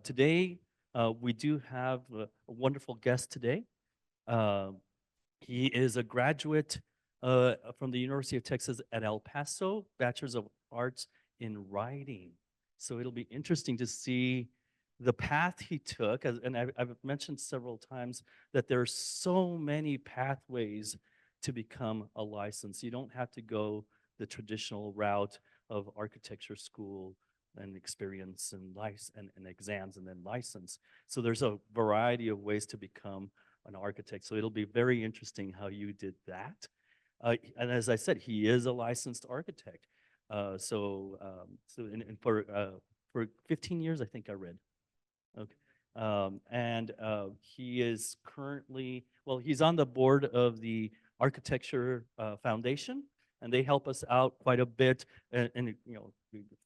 Today, we do have a wonderful guest today. Uh, he is a graduate from the University of Texas at El Paso, Bachelor's of Arts in Writing. So it'll be interesting to see the path he took. And I've mentioned several times that there are so many pathways to become a license. You don't have to go the traditional route of architecture school and experience and and exams and then license. So there's a variety of ways to become an architect. So it'll be very interesting how you did that. And as I said, he is a licensed architect. And for 15 years, I think I read. Okay. He is currently, well, he's on the board of the Architecture Foundation, and they help us out quite a bit.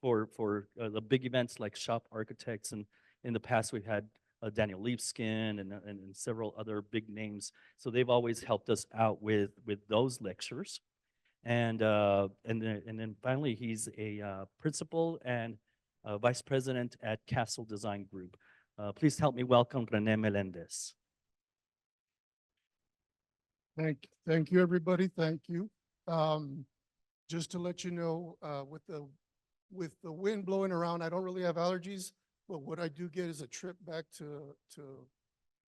For the big events like Shop Architects, and in the past we've had Daniel Leafskin and several other big names. So they've always helped us out with those lectures. And then finally, he's a principal and vice president at Castle Design Group. Please help me welcome Rene Melendez. Thank you, everybody. Thank you. Just to let you know, with the wind blowing around, I don't really have allergies, but what I do get is a trip back to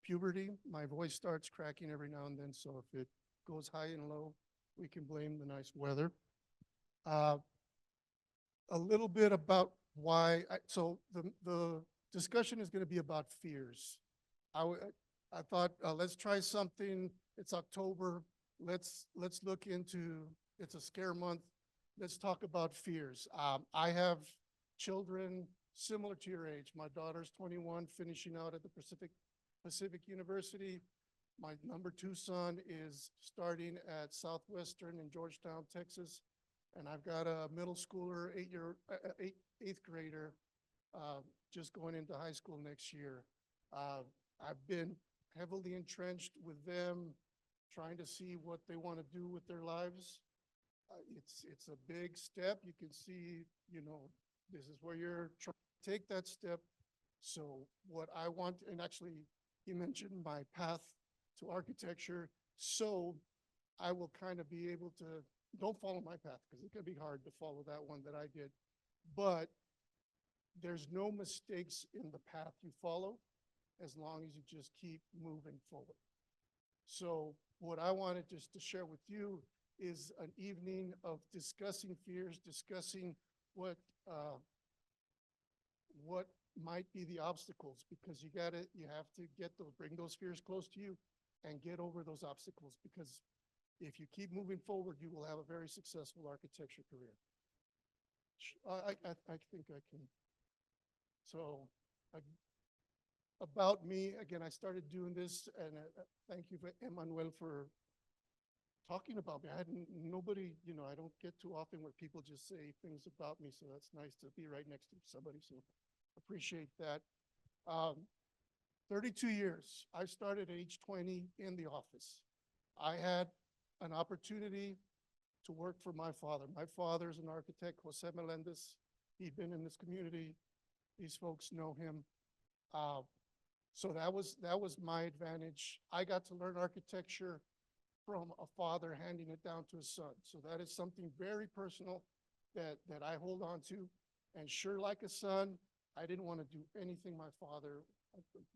puberty. My voice starts cracking every now and then, so if it goes high and low, we can blame the nice weather. A little bit about why. So the discussion is going to be about fears. I thought let's try something. It's October. Let's look into. It's a scare month. Let's talk about fears. I have children similar to your age. My daughter's 21, finishing out at the Pacific University. My number 2 son is starting at Southwestern in Georgetown, Texas, and I've got a middle schooler, 8th grader, just going into high school next year. I've been heavily entrenched with them, trying to see what they want to do with their lives. It's a big step. You can see, this is where you're trying to take that step. So what I want, and actually he mentioned my path to architecture, so I will kind of be able to, don't follow my path because it can be hard to follow that one that I did, but there's no mistakes in the path you follow as long as you just keep moving forward. So what I wanted just to share with you is an evening of discussing fears, discussing what might be the obstacles, because you have to bring those fears close to you and get over those obstacles, because if you keep moving forward, you will have a very successful architecture career. I think I can. So about me, again, I started doing this, and thank you, Emmanuel, for talking about me. I hadn't, nobody, I don't get too often where people just say things about me, so that's nice to be right next to somebody, so appreciate that. 32 years. I started at age 20 in the office. I had an opportunity to work for my father. My father's an architect, Jose Melendez. He'd been in this community. These folks know him. So that was my advantage. I got to learn architecture from a father handing it down to his son. So that is something very personal that I hold on to. And sure, like a son, I didn't want to do anything my father,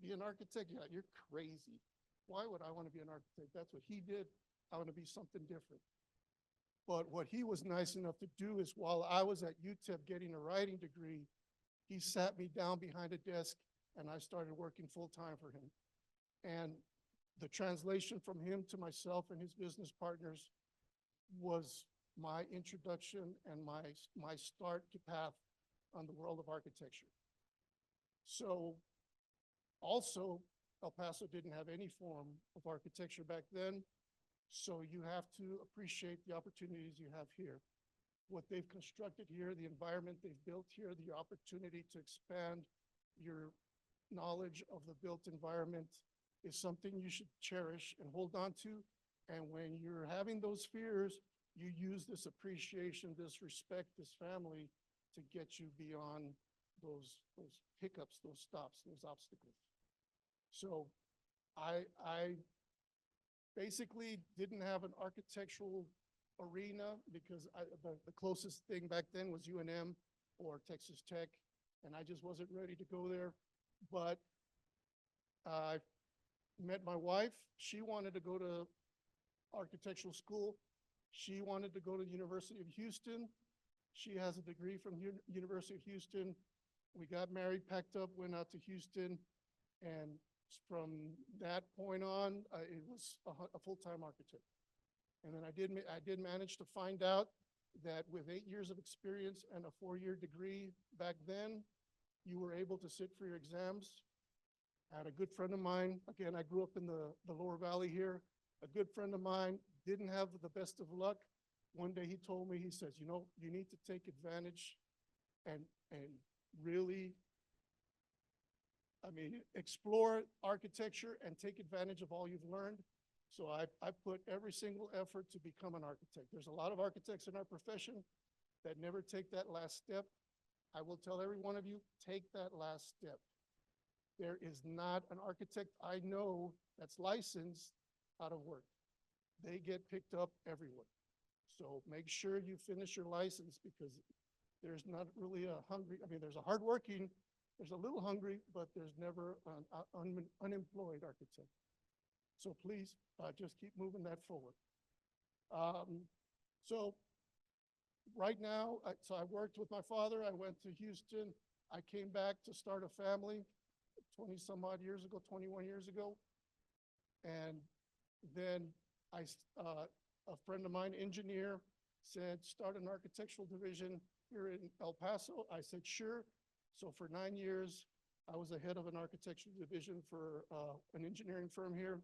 be an architect. Yeah, you're crazy. Why would I want to be an architect? That's what he did. I want to be something different. But what he was nice enough to do is, while I was at UTEP getting a writing degree, he sat me down behind a desk and I started working full time for him. And the translation from him to myself and his business partners was my introduction and my start to path on the world of architecture. So also, El Paso didn't have any form of architecture back then, so you have to appreciate the opportunities you have here. What they've constructed here, the environment they've built here, the opportunity to expand your knowledge of the built environment is something you should cherish and hold on to. And when you're having those fears, you use this appreciation, this respect, this family to get you beyond those hiccups, those stops, those obstacles. So I basically didn't have an architectural arena because the closest thing back then was UNM or Texas Tech, and I just wasn't ready to go there. But I met my wife. She wanted to go to architectural school. She wanted to go to the University of Houston. She has a degree from University of Houston. We got married, packed up, went out to Houston, and from that point on, it was a full-time architect. And then I did manage to find out that with 8 years of experience and a 4-year degree back then, you were able to sit for your exams. I had a good friend of mine. Again, I grew up in the Lower Valley here. A good friend of mine didn't have the best of luck. One day he told me, he says, you know, you need to take advantage and really, I mean, explore architecture and take advantage of all you've learned. So I put every single effort to become an architect. There's a lot of architects in our profession that never take that last step. I will tell every one of you, take that last step. There is not an architect I know that's licensed out of work. They get picked up everywhere. So make sure you finish your license, because there's not really a hungry, I mean, there's a hardworking, there's a little hungry, but there's never an unemployed architect. So please, just keep moving that forward. So right now, so I worked with my father. I went to Houston. I came back to start a family 20 some odd years ago, 21 years ago. And then a friend of mine, engineer, said, start an architectural division here in El Paso. I said, sure. So for 9 years, I was the head of an architectural division for an engineering firm here.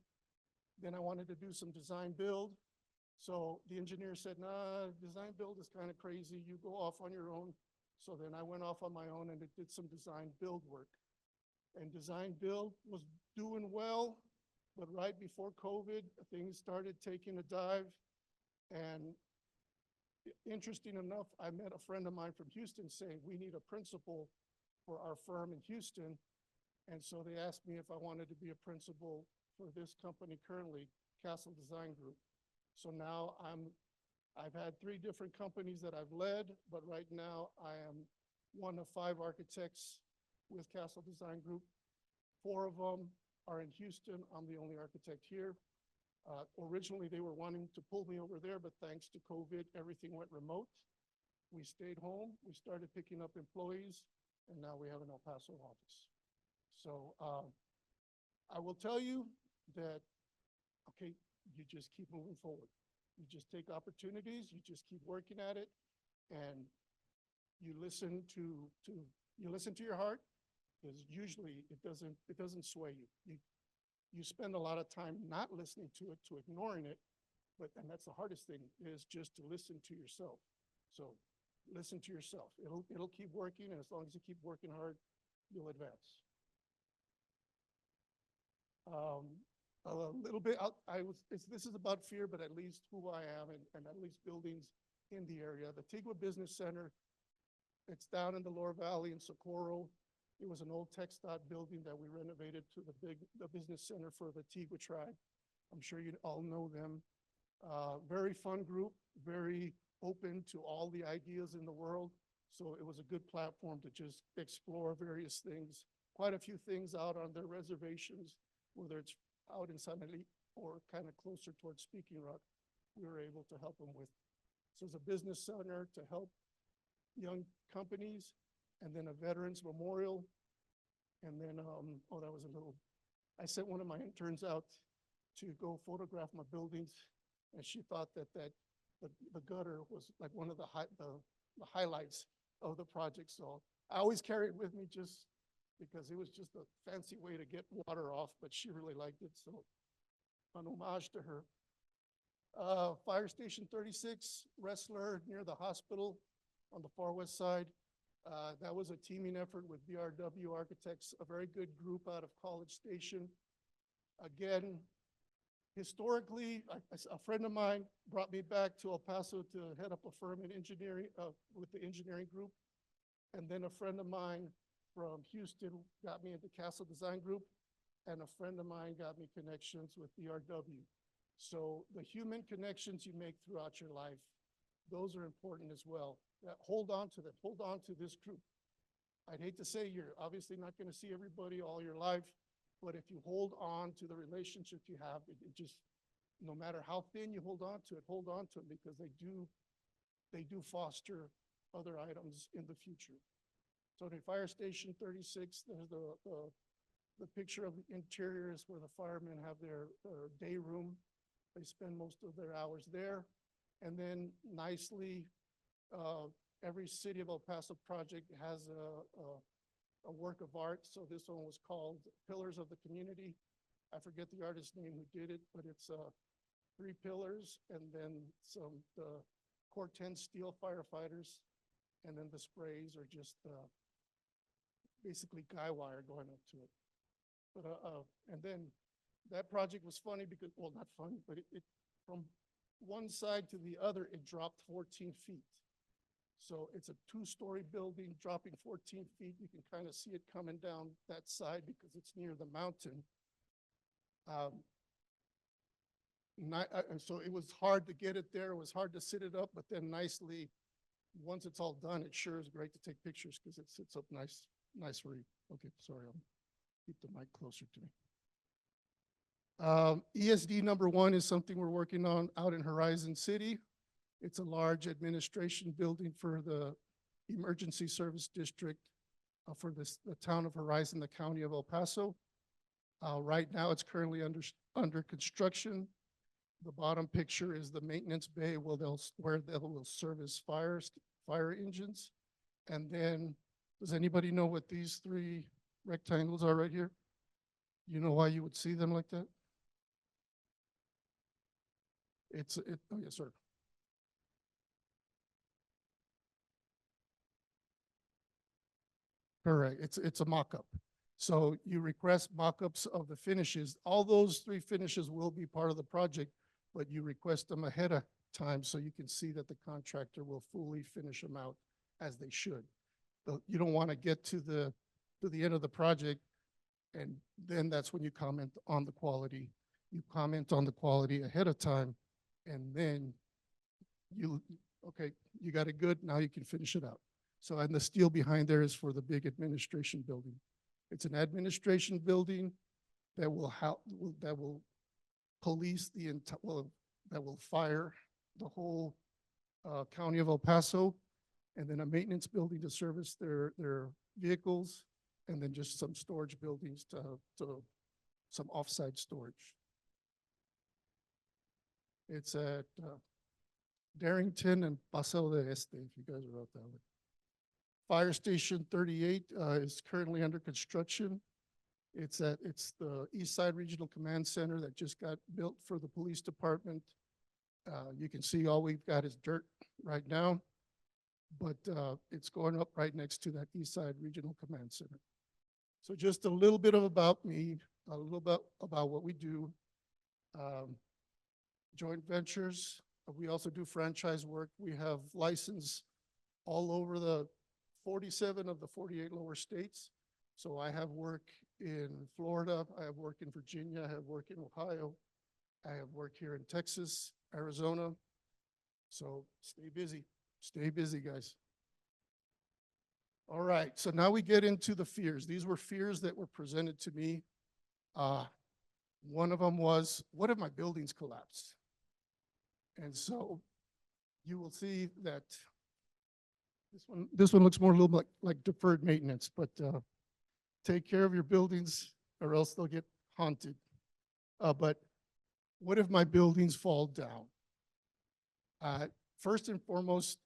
Then I wanted to do some design build. So the engineer said, nah, design build is kind of crazy. You go off on your own. So then I went off on my own and did some design build work. And design build was doing well, but right before COVID, things started taking a dive. And interesting enough, I met a friend of mine from Houston saying, we need a principal for our firm in Houston. And so they asked me if I wanted to be a principal for this company currently, Castle Design Group. So now I've had 3 different companies that I've led, but right now I am one of 5 architects with Castle Design Group. 4 of them are in Houston. I'm the only architect here. Originally, they were wanting to pull me over there, but thanks to COVID, everything went remote. We stayed home. We started picking up employees, and now we have an El Paso office. So I will tell you that, okay, you just keep moving forward. You just take opportunities. You just keep working at it, and you listen to your heart, because usually it doesn't sway you. You spend a lot of time not listening to it, to ignoring it, and that's the hardest thing, is just to listen to yourself. So listen to yourself. It'll keep working, and as long as you keep working hard, you'll advance. A little bit, this is about fear, but at least who I am and at least buildings in the area. The Tigua Business Center, it's down in the Lower Valley in Socorro. It was an old TxDOT building that we renovated to the business center for the Tigua tribe. I'm sure you all know them. Very fun group, very open to all the ideas in the world. So it was a good platform to just explore various things. Quite a few things out on their reservations, whether it's out in San Elite or kind of closer towards Speaking Rock, we were able to help them with. So it's a business center to help young companies, and then a veterans memorial. And then, that was a little, I sent one of my interns out to go photograph my buildings, and she thought that the gutter was like one of the highlights of the project. So I always carry it with me just because it was just a fancy way to get water off, but she really liked it. So an homage to her. Fire Station 36, Wrestler near the hospital on the far west side. That was a teaming effort with BRW Architects, a very good group out of College Station. Again, historically, a friend of mine brought me back to El Paso to head up a firm in engineering, with the engineering group. And then a friend of mine from Houston got me into Castle Design Group, and a friend of mine got me connections with DRW. So the human connections you make throughout your life, those are important as well. Hold on to them, hold on to this group. I'd hate to say you're obviously not going to see everybody all your life, but if you hold on to the relationships you have, it just, no matter how thin you hold on to it, hold on to them, because they do foster other items in the future. So the Fire Station 36, there's the picture of the interior is where the firemen have their day room. They spend most of their hours there. And then nicely, every City of El Paso project has a work of art. So this one was called Pillars of the Community. I forget the artist's name who did it, but it's 3 pillars and then the Corten steel firefighters. And then the sprays are just basically guy wire going up to it. But and then that project was funny because, well, not funny, but it from one side to the other, it dropped 14 feet. So it's a 2-story building dropping 14 feet. You can kind of see it coming down that side because it's near the mountain. So it was hard to get it there. It was hard to sit it up, but then nicely, once it's all done, it sure is great to take pictures because it sits up nice for you. Okay, sorry, I'll keep the mic closer to me. ESD #1 is something we're working on out in Horizon City. It's a large administration building for the Emergency Service District for the town of Horizon, the county of El Paso. Right now, it's currently under construction. The bottom picture is the maintenance bay where they will service fire engines. And then, does anybody know what these 3 rectangles are right here? You know why you would see them like that? Oh yes, sir. Correct. It's a mock-up. So you request mock-ups of the finishes. All those 3 finishes will be part of the project, but you request them ahead of time so you can see that the contractor will fully finish them out as they should. You don't want to get to the end of the project, and then that's when you comment on the quality. You comment on the quality ahead of time, and then okay, you got it good, now you can finish it out. So, and the steel behind there is for the big administration building. It's an administration building that will police that will fire the whole county of El Paso, and then a maintenance building to service their vehicles, and then just some storage buildings to some offsite storage. It's at Darrington and Paseo de Este, if you guys are out that way. Fire Station 38 is currently under construction. It's the East Side Regional Command Center that just got built for the police department. You can see all we've got is dirt right now, but it's going up right next to that East Side Regional Command Center. So just a little bit about me, a little bit about what we do. Joint ventures. We also do franchise work. We have license all over the 47 of the 48 lower states. So I have work in Florida, I have work in Virginia, I have work in Ohio, I have work here in Texas, Arizona. So stay busy, guys. All right, so now we get into the fears. These were fears that were presented to me. One of them was, what if my buildings collapse? And so you will see that this one looks more a little like deferred maintenance, but take care of your buildings or else they'll get haunted. But what if my buildings fall down? First and foremost,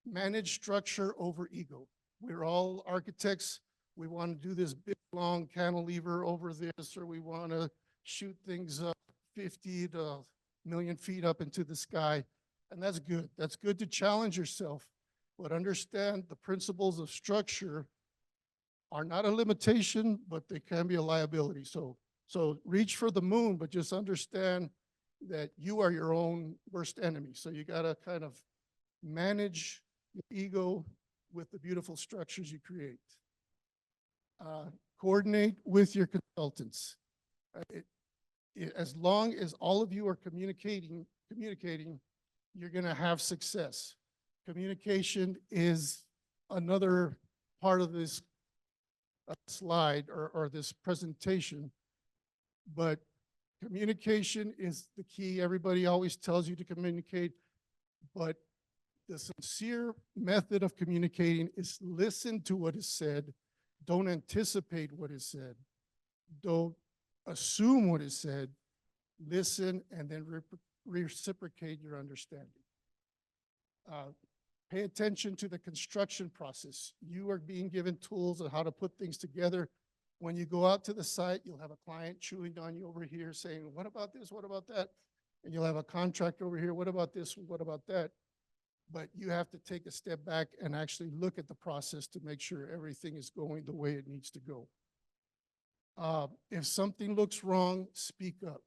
manage structure over ego. We're all architects. We want to do this big, long cantilever over this, or we want to shoot things up 50 to 1 million feet up into the sky. And that's good. That's good to challenge yourself. But understand the principles of structure are not a limitation, but they can be a liability. So reach for the moon, but just understand that you are your own worst enemy. So you got to kind of manage your ego, with the beautiful structures you create. Coordinate with your consultants. As long as all of you are communicating, you're going to have success. Communication is another part of this slide or this presentation, but communication is the key. Everybody always tells you to communicate, but the sincere method of communicating is listen to what is said. Don't anticipate what is said. Don't assume what is said. Listen and then reciprocate your understanding. Pay attention to the construction process. You are being given tools on how to put things together. When you go out to the site, you'll have a client chewing on you over here saying, what about this? What about that? And you'll have a contractor over here. What about this? What about that? But you have to take a step back and actually look at the process to make sure everything is going the way it needs to go. If something looks wrong, speak up.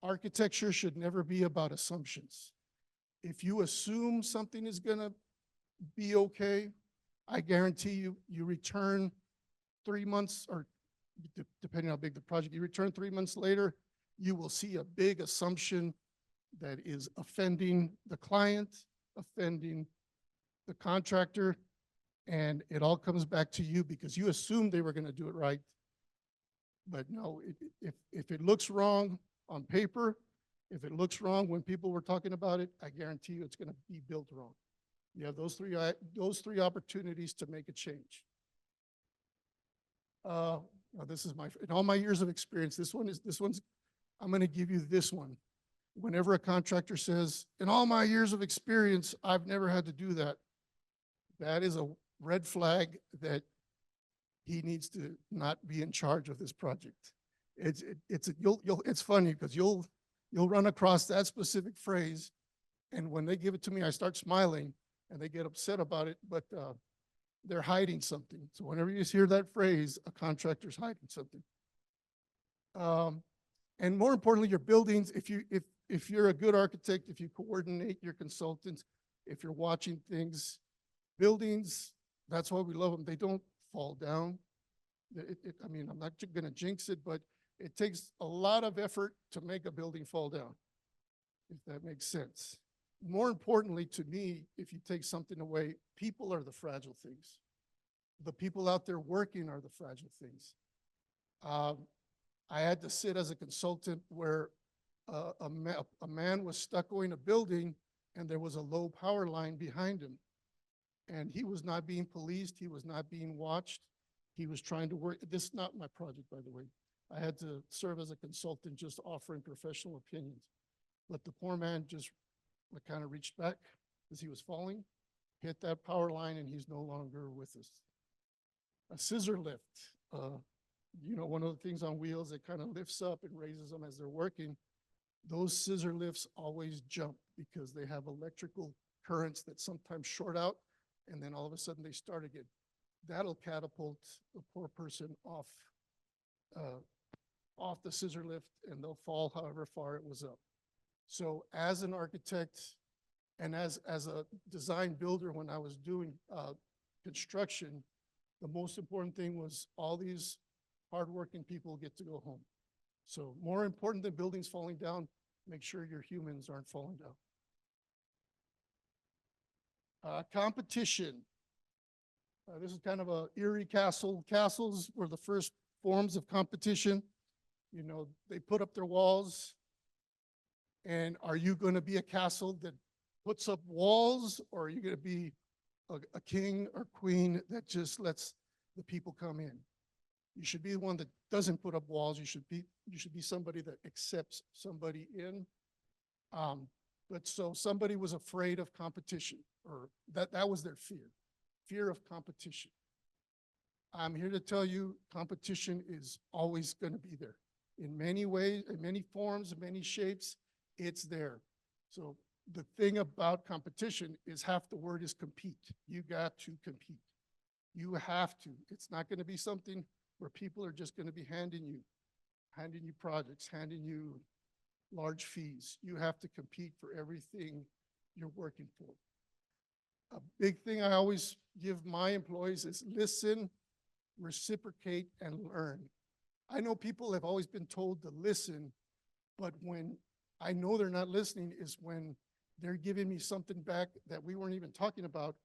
Architecture should never be about assumptions. If you assume something is going to be okay, I guarantee you, you return 3 months, or depending on how big the project, you return 3 months later, you will see a big assumption that is offending the client, offending the contractor, and it all comes back to you because you assumed they were going to do it right. But no, if it looks wrong on paper, if it looks wrong when people were talking about it, I guarantee you it's going to be built wrong. You have those three opportunities to make a change. This is in all my years of experience, this one's, I'm going to give you this one. Whenever a contractor says, in all my years of experience, I've never had to do that, that is a red flag that he needs to not be in charge of this project. It's funny because you'll run across that specific phrase, and when they give it to me, I start smiling, and they get upset about it, but they're hiding something. So whenever you hear that phrase, a contractor's hiding something. And more importantly, your buildings, if you're a good architect, if you coordinate your consultants, if you're watching things, buildings, that's why we love them. They don't fall down. I mean, I'm not going to jinx it, but it takes a lot of effort to make a building fall down, if that makes sense. More importantly to me, if you take something away, people are the fragile things. The people out there working are the fragile things. I had to sit as a consultant where a man was stuck going a building and there was a low power line behind him. And he was not being policed. He was not being watched. He was trying to work. This is not my project, by the way. I had to serve as a consultant just offering professional opinions. But the poor man just kind of reached back as he was falling, hit that power line, and he's no longer with us. A scissor lift, one of the things on wheels that kind of lifts up and raises them as they're working. Those scissor lifts always jump because they have electrical currents that sometimes short out, and then all of a sudden they start again. That'll catapult the poor person off the scissor lift, and they'll fall however far it was up. So as an architect and as a design builder, when I was doing construction, the most important thing was all these hardworking people get to go home. So more important than buildings falling down, make sure your humans aren't falling down. Competition. This is kind of a eerie castle. Castles were the first forms of competition. You know, they put up their walls. And are you going to be a castle that puts up walls, or are you going to be a king or queen that just lets the people come in? You should be the one that doesn't put up walls. You should be somebody that accepts somebody in. But so somebody was afraid of competition, or that was their fear of competition. I'm here to tell you competition is always going to be there. In many ways, in many forms, in many shapes, it's there. So the thing about competition is half the word is compete. You got to compete. You have to. It's not going to be something where people are just going to be handing you projects, handing you large fees. You have to compete for everything you're working for. A big thing I always give my employees is listen, reciprocate, and learn. I know people have always been told to listen, but when I know they're not listening is when they're giving me something back that we weren't even talking about,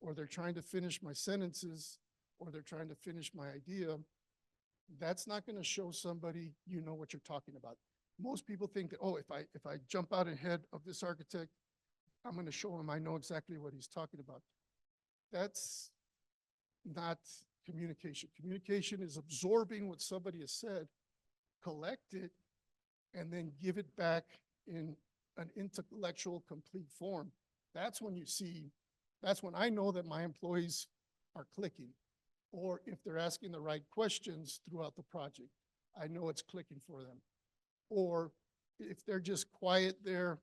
or they're trying to finish my sentences, or they're trying to finish my idea. That's not going to show somebody you know what you're talking about. Most people think that, oh, if I jump out ahead of this architect, I'm going to show him I know exactly what he's talking about. That's not communication. Communication is absorbing what somebody has said, collect it, and then give it back in an intellectual complete form. That's when you see, that's when I know that my employees are clicking, or if they're asking the right questions throughout the project, I know it's clicking for them. Or if they're just quiet there,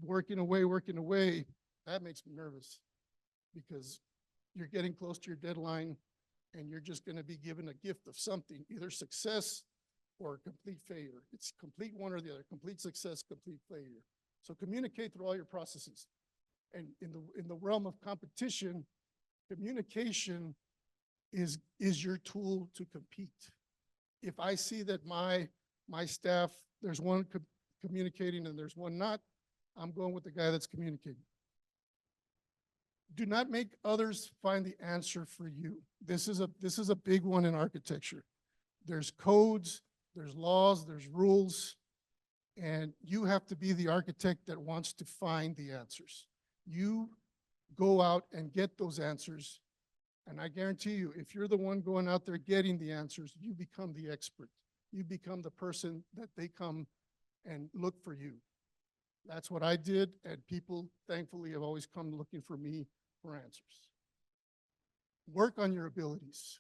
working away, that makes me nervous, because you're getting close to your deadline and you're just going to be given a gift of something, either success or complete failure. It's complete one or the other, complete success, complete failure. So communicate through all your processes. And in the realm of competition, communication is your tool to compete. If I see that my staff, there's one communicating and there's one not, I'm going with the guy that's communicating. Do not make others find the answer for you. This is a big one in architecture. There's codes, there's laws, there's rules, and you have to be the architect that wants to find the answers. You go out and get those answers, and I guarantee you, if you're the one going out there getting the answers, you become the expert. You become the person that they come and look for you. That's what I did, and people, thankfully, have always come looking for me for answers. Work on your abilities.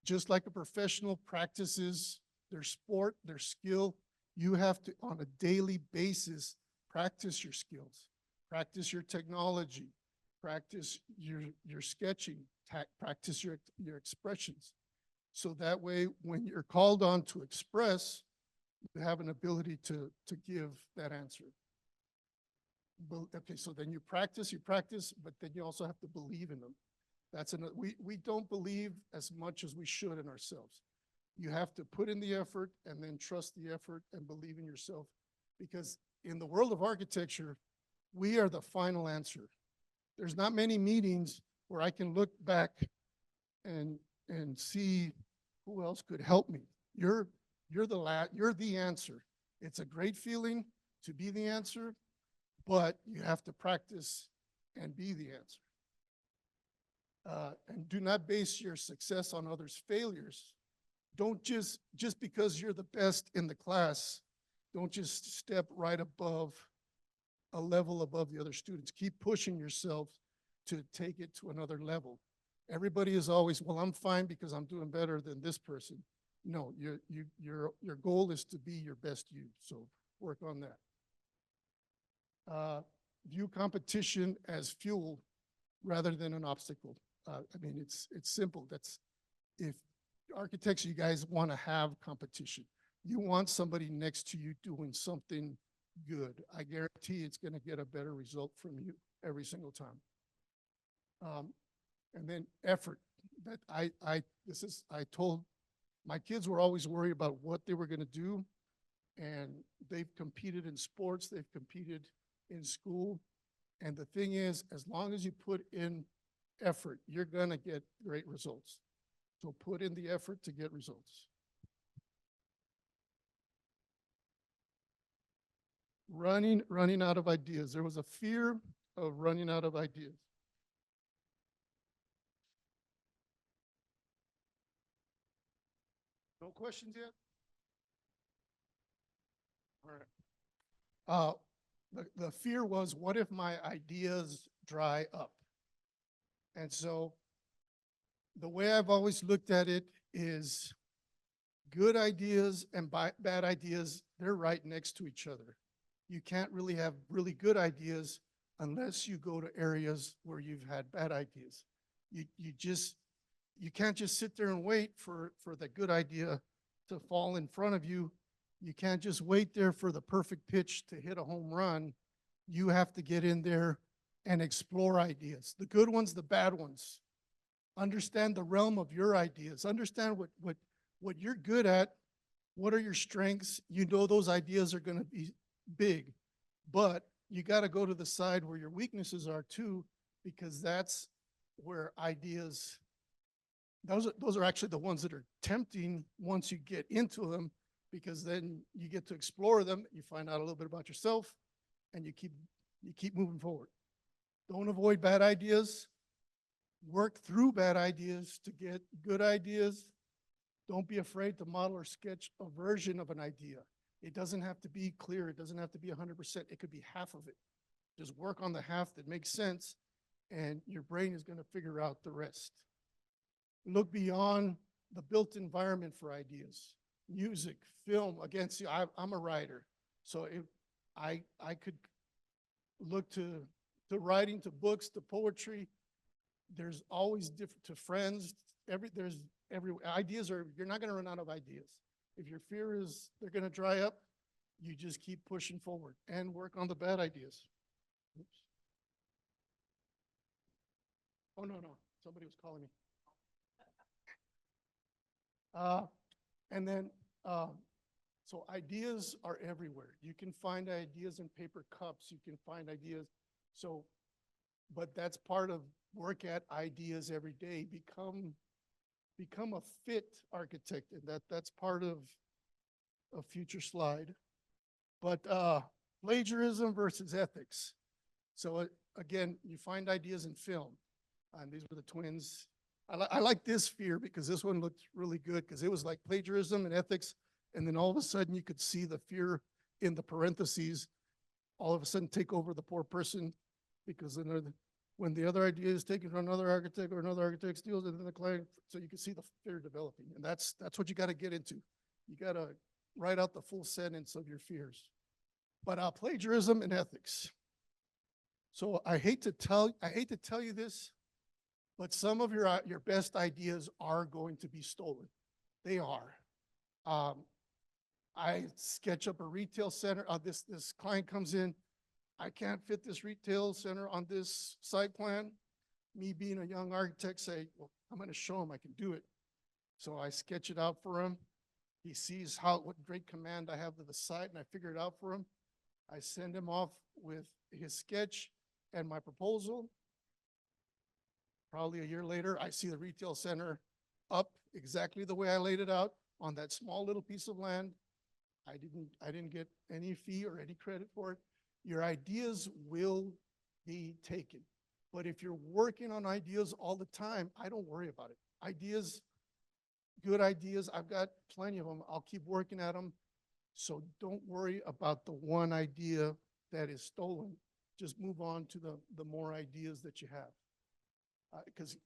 Just like a professional practices their sport, their skill, you have to, on a daily basis, practice your skills, practice your technology, practice your sketching, practice your expressions. So that way, when you're called on to express, you have an ability to give that answer. Okay, so then you practice, but then you also have to believe in them. That's another, we don't believe as much as we should in ourselves. You have to put in the effort and then trust the effort and believe in yourself, because in the world of architecture, we are the final answer. There's not many meetings where I can look back and see who else could help me. You're the answer. It's a great feeling to be the answer, but you have to practice and be the answer. And do not base your success on others' failures. Don't just because you're the best in the class, don't just step right above, a level above the other students. Keep pushing yourself to take it to another level. Everybody is always, well, I'm fine because I'm doing better than this person. No, your goal is to be your best you, so work on that. View competition as fuel rather than an obstacle. I mean, it's simple. That's, if architects, you guys want to have competition. You want somebody next to you doing something good. I guarantee it's going to get a better result from you every single time. And then effort. That I told my kids were always worried about what they were going to do, and they've competed in sports, they've competed in school, and the thing is, as long as you put in effort, you're going to get great results. So put in the effort to get results. Running out of ideas. There was a fear of running out of ideas. No questions yet? All right. The fear was, what if my ideas dry up? And so the way I've always looked at it is, good ideas and bad ideas, they're right next to each other. You can't really have really good ideas unless you go to areas where you've had bad ideas. You can't just sit there and wait for the good idea to fall in front of you. You can't just wait there for the perfect pitch to hit a home run. You have to get in there and explore ideas, the good ones, the bad ones. Understand the realm of your ideas. Understand what you're good at. What are your strengths? You know those ideas are going to be big, but you got to go to the side where your weaknesses are too, because that's where ideas, those are actually the ones that are tempting once you get into them, because then you get to explore them, you find out a little bit about yourself, and you keep moving forward. Don't avoid bad ideas. Work through bad ideas to get good ideas. Don't be afraid to model or sketch a version of an idea. It doesn't have to be clear. It doesn't have to be 100%. It could be half of it. Just work on the half that makes sense, and your brain is going to figure out the rest. Look beyond the built environment for ideas. Music, film. Again, see, I'm a writer, so I could look to writing, to books, to poetry. There's always different, to friends. Ideas are, you're not going to run out of ideas. If your fear is they're going to dry up, you just keep pushing forward and work on the bad ideas. Oops. Oh, no, somebody was calling me. And then, so ideas are everywhere. You can find ideas in paper cups. You can find ideas. So, but that's part of work at ideas every day. Become a fit architect, and that's part of a future slide. But plagiarism versus ethics. So again, you find ideas in film, and these were the twins. I like this fear because this one looked really good, because it was like plagiarism and ethics, and then all of a sudden you could see the fear in the parentheses all of a sudden take over the poor person, because then when the other idea is taken from another architect, or another architect steals it, and then the client, so you can see the fear developing. And that's what you got to get into. You got to write out the full sentence of your fears. But plagiarism and ethics. So I hate to tell you this, but some of your best ideas are going to be stolen. They are. I sketch up a retail center. This client comes in. I can't fit this retail center on this site plan. Me being a young architect, say, well, I'm going to show him I can do it. So I sketch it out for him. He sees what great command I have of the site, and I figure it out for him. I send him off with his sketch and my proposal. Probably a year later, I see the retail center up exactly the way I laid it out on that small little piece of land. I didn't get any fee or any credit for it. Your ideas will be taken. But if you're working on ideas all the time, I don't worry about it. Ideas, good ideas, I've got plenty of them. I'll keep working at them. So don't worry about the one idea that is stolen. Just move on to the more ideas that you have. Because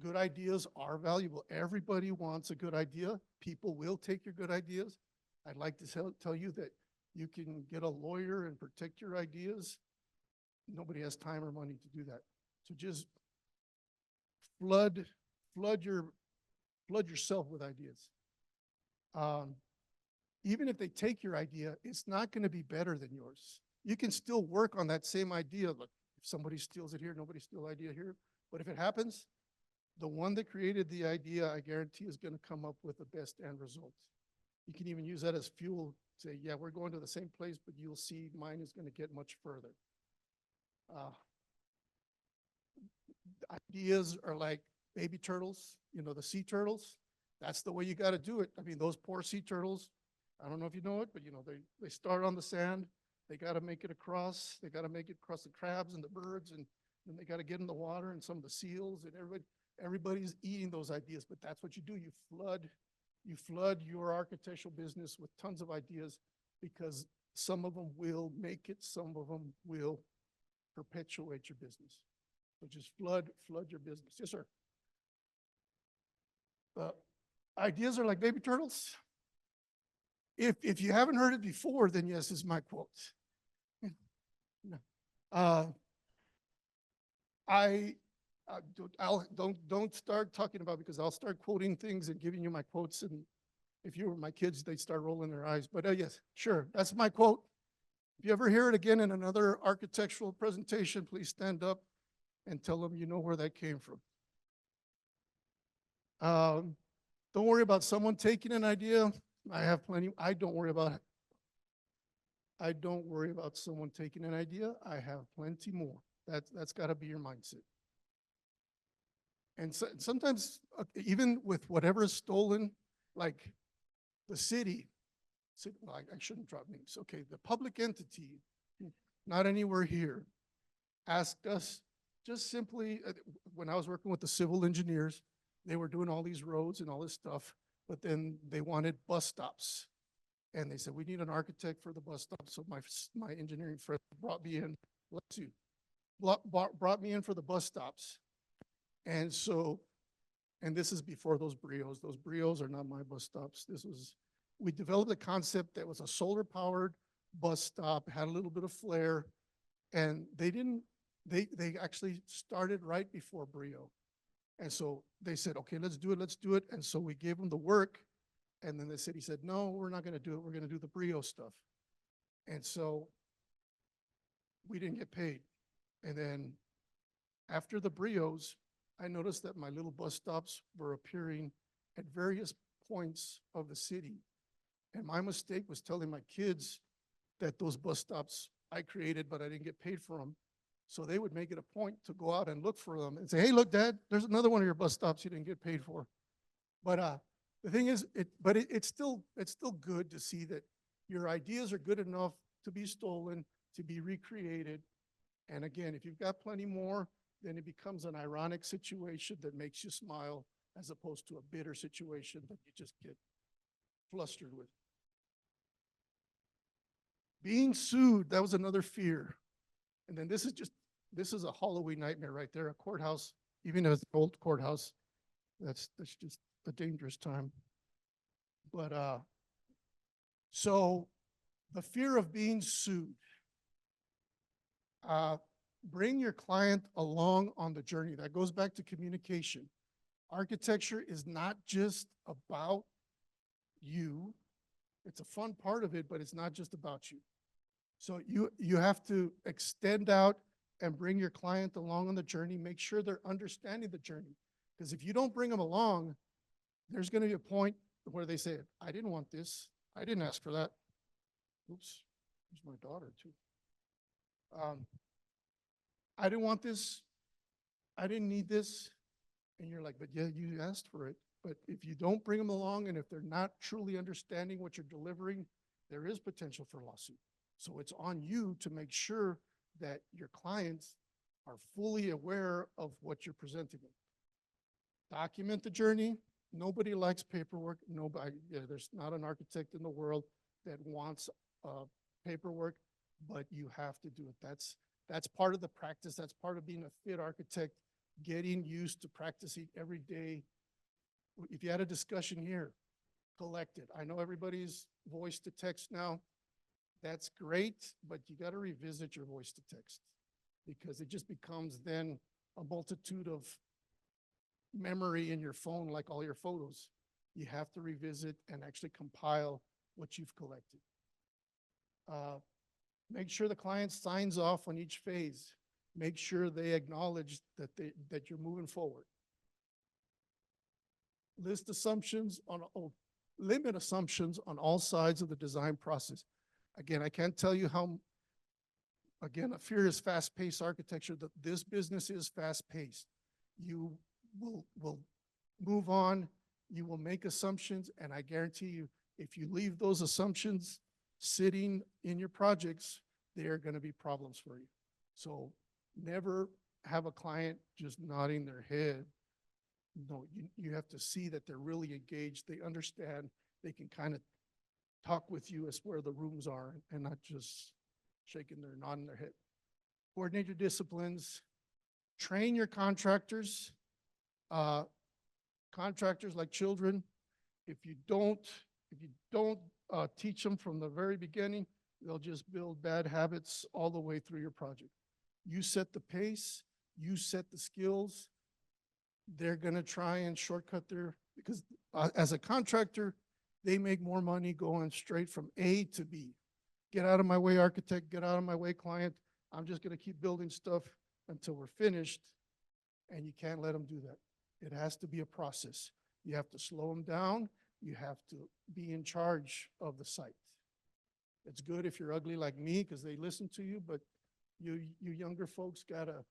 good ideas are valuable. Everybody wants a good idea. People will take your good ideas. I'd like to tell you that you can get a lawyer and protect your ideas. Nobody has time or money to do that. So just flood yourself with ideas. Even if they take your idea, it's not going to be better than yours. You can still work on that same idea. Look, if somebody steals it here, nobody steals idea here. But if it happens, the one that created the idea, I guarantee, is going to come up with the best end result. You can even use that as fuel. Say, yeah, we're going to the same place, but you'll see mine is going to get much further. Ideas are like baby turtles, the sea turtles. That's the way you got to do it. I mean, those poor sea turtles, I don't know if you know it, but they start on the sand. They got to make it across. They got to make it across the crabs and the birds, and then they got to get in the water, and some of the seals, and everybody's eating those ideas. But that's what you do. You flood your architectural business with tons of ideas, because some of them will make it, some of them will perpetuate your business. So just flood your business. Yes, sir. Ideas are like baby turtles. If you haven't heard it before, then yes, is my quote. Don't start talking about, because I'll start quoting things and giving you my quotes, and if you were my kids, they'd start rolling their eyes. But yes, sure, that's my quote. If you ever hear it again in another architectural presentation, please stand up and tell them you know where that came from. Don't worry about someone taking an idea. I have plenty. I don't worry about someone taking an idea. I have plenty more. That's got to be your mindset. And so, sometimes, even with whatever is stolen, like the city, well, I shouldn't drop names. Okay, the public entity, not anywhere here, asked us just simply, when I was working with the civil engineers, they were doing all these roads and all this stuff, but then they wanted bus stops. And they said, we need an architect for the bus stop. So my engineering friend brought me in, brought me in for the bus stops. And so, and this is before those brios. Those brios are not my bus stops. We developed a concept that was a solar powered bus stop, had a little bit of flair, and they actually started right before brio. And so they said, okay, let's do it. And so we gave them the work. And then the city said, no, we're not going to do it. We're going to do the brio stuff. And so we didn't get paid. And then after the brios, I noticed that my little bus stops were appearing at various points of the city. And my mistake was telling my kids that those bus stops I created, but I didn't get paid for them. So they would make it a point to go out and look for them and say, hey, look, Dad, there's another one of your bus stops you didn't get paid for. But the thing is, it's still good to see that your ideas are good enough to be stolen, to be recreated. And again, if you've got plenty more, then it becomes an ironic situation that makes you smile as opposed to a bitter situation that you just get flustered with. Being sued, that was another fear. And then this is a Halloween nightmare right there, a courthouse, even as an old courthouse, that's just a dangerous time. But so the fear of being sued. Bring your client along on the journey. That goes back to communication. Architecture is not just about you. It's a fun part of it, but it's not just about you. So you have to extend out and bring your client along on the journey. Make sure they're understanding the journey. Because if you don't bring them along, there's going to be a point where they say, I didn't want this. I didn't ask for that. Oops, there's my daughter too. I didn't want this. I didn't need this. And you're like, but yeah, you asked for it. But if you don't bring them along and if they're not truly understanding what you're delivering, there is potential for lawsuit. So it's on you to make sure that your clients are fully aware of what you're presenting them. Document the journey. Nobody likes paperwork. There's not an architect in the world that wants paperwork, but you have to do it. That's part of the practice. That's part of being a fit architect, getting used to practicing every day. If you had a discussion here, collect it. I know everybody's voice to text now. That's great, but you got to revisit your voice to text because it just becomes then a multitude of memory in your phone, like all your photos. You have to revisit and actually compile what you've collected. Make sure the client signs off on each phase. Make sure they acknowledge that you're moving forward. Limit assumptions on all sides of the design process. Again, I can't tell you how, again, a fear is fast-paced architecture. This business is fast-paced. You will move on, you will make assumptions, and I guarantee you, if you leave those assumptions sitting in your projects, they are going to be problems for you. So never have a client just nodding their head. No, you have to see that they're really engaged. They understand. They can kind of talk with you as where the rooms are and not just nodding their head. Coordinate your disciplines. Train your contractors. Contractors like children. If you don't teach them from the very beginning, they'll just build bad habits all the way through your project. You set the pace, you set the skills. They're going to try and shortcut because as a contractor, they make more money going straight from A to B. get out of my way, architect, get out of my way, client. I'm just gonna keep building stuff until we're finished. And you can't let them do that. It has to be a process. You have to slow them down. You have to be in charge of the site. It's good if you're ugly like me because they listen to you, but you younger folks gotta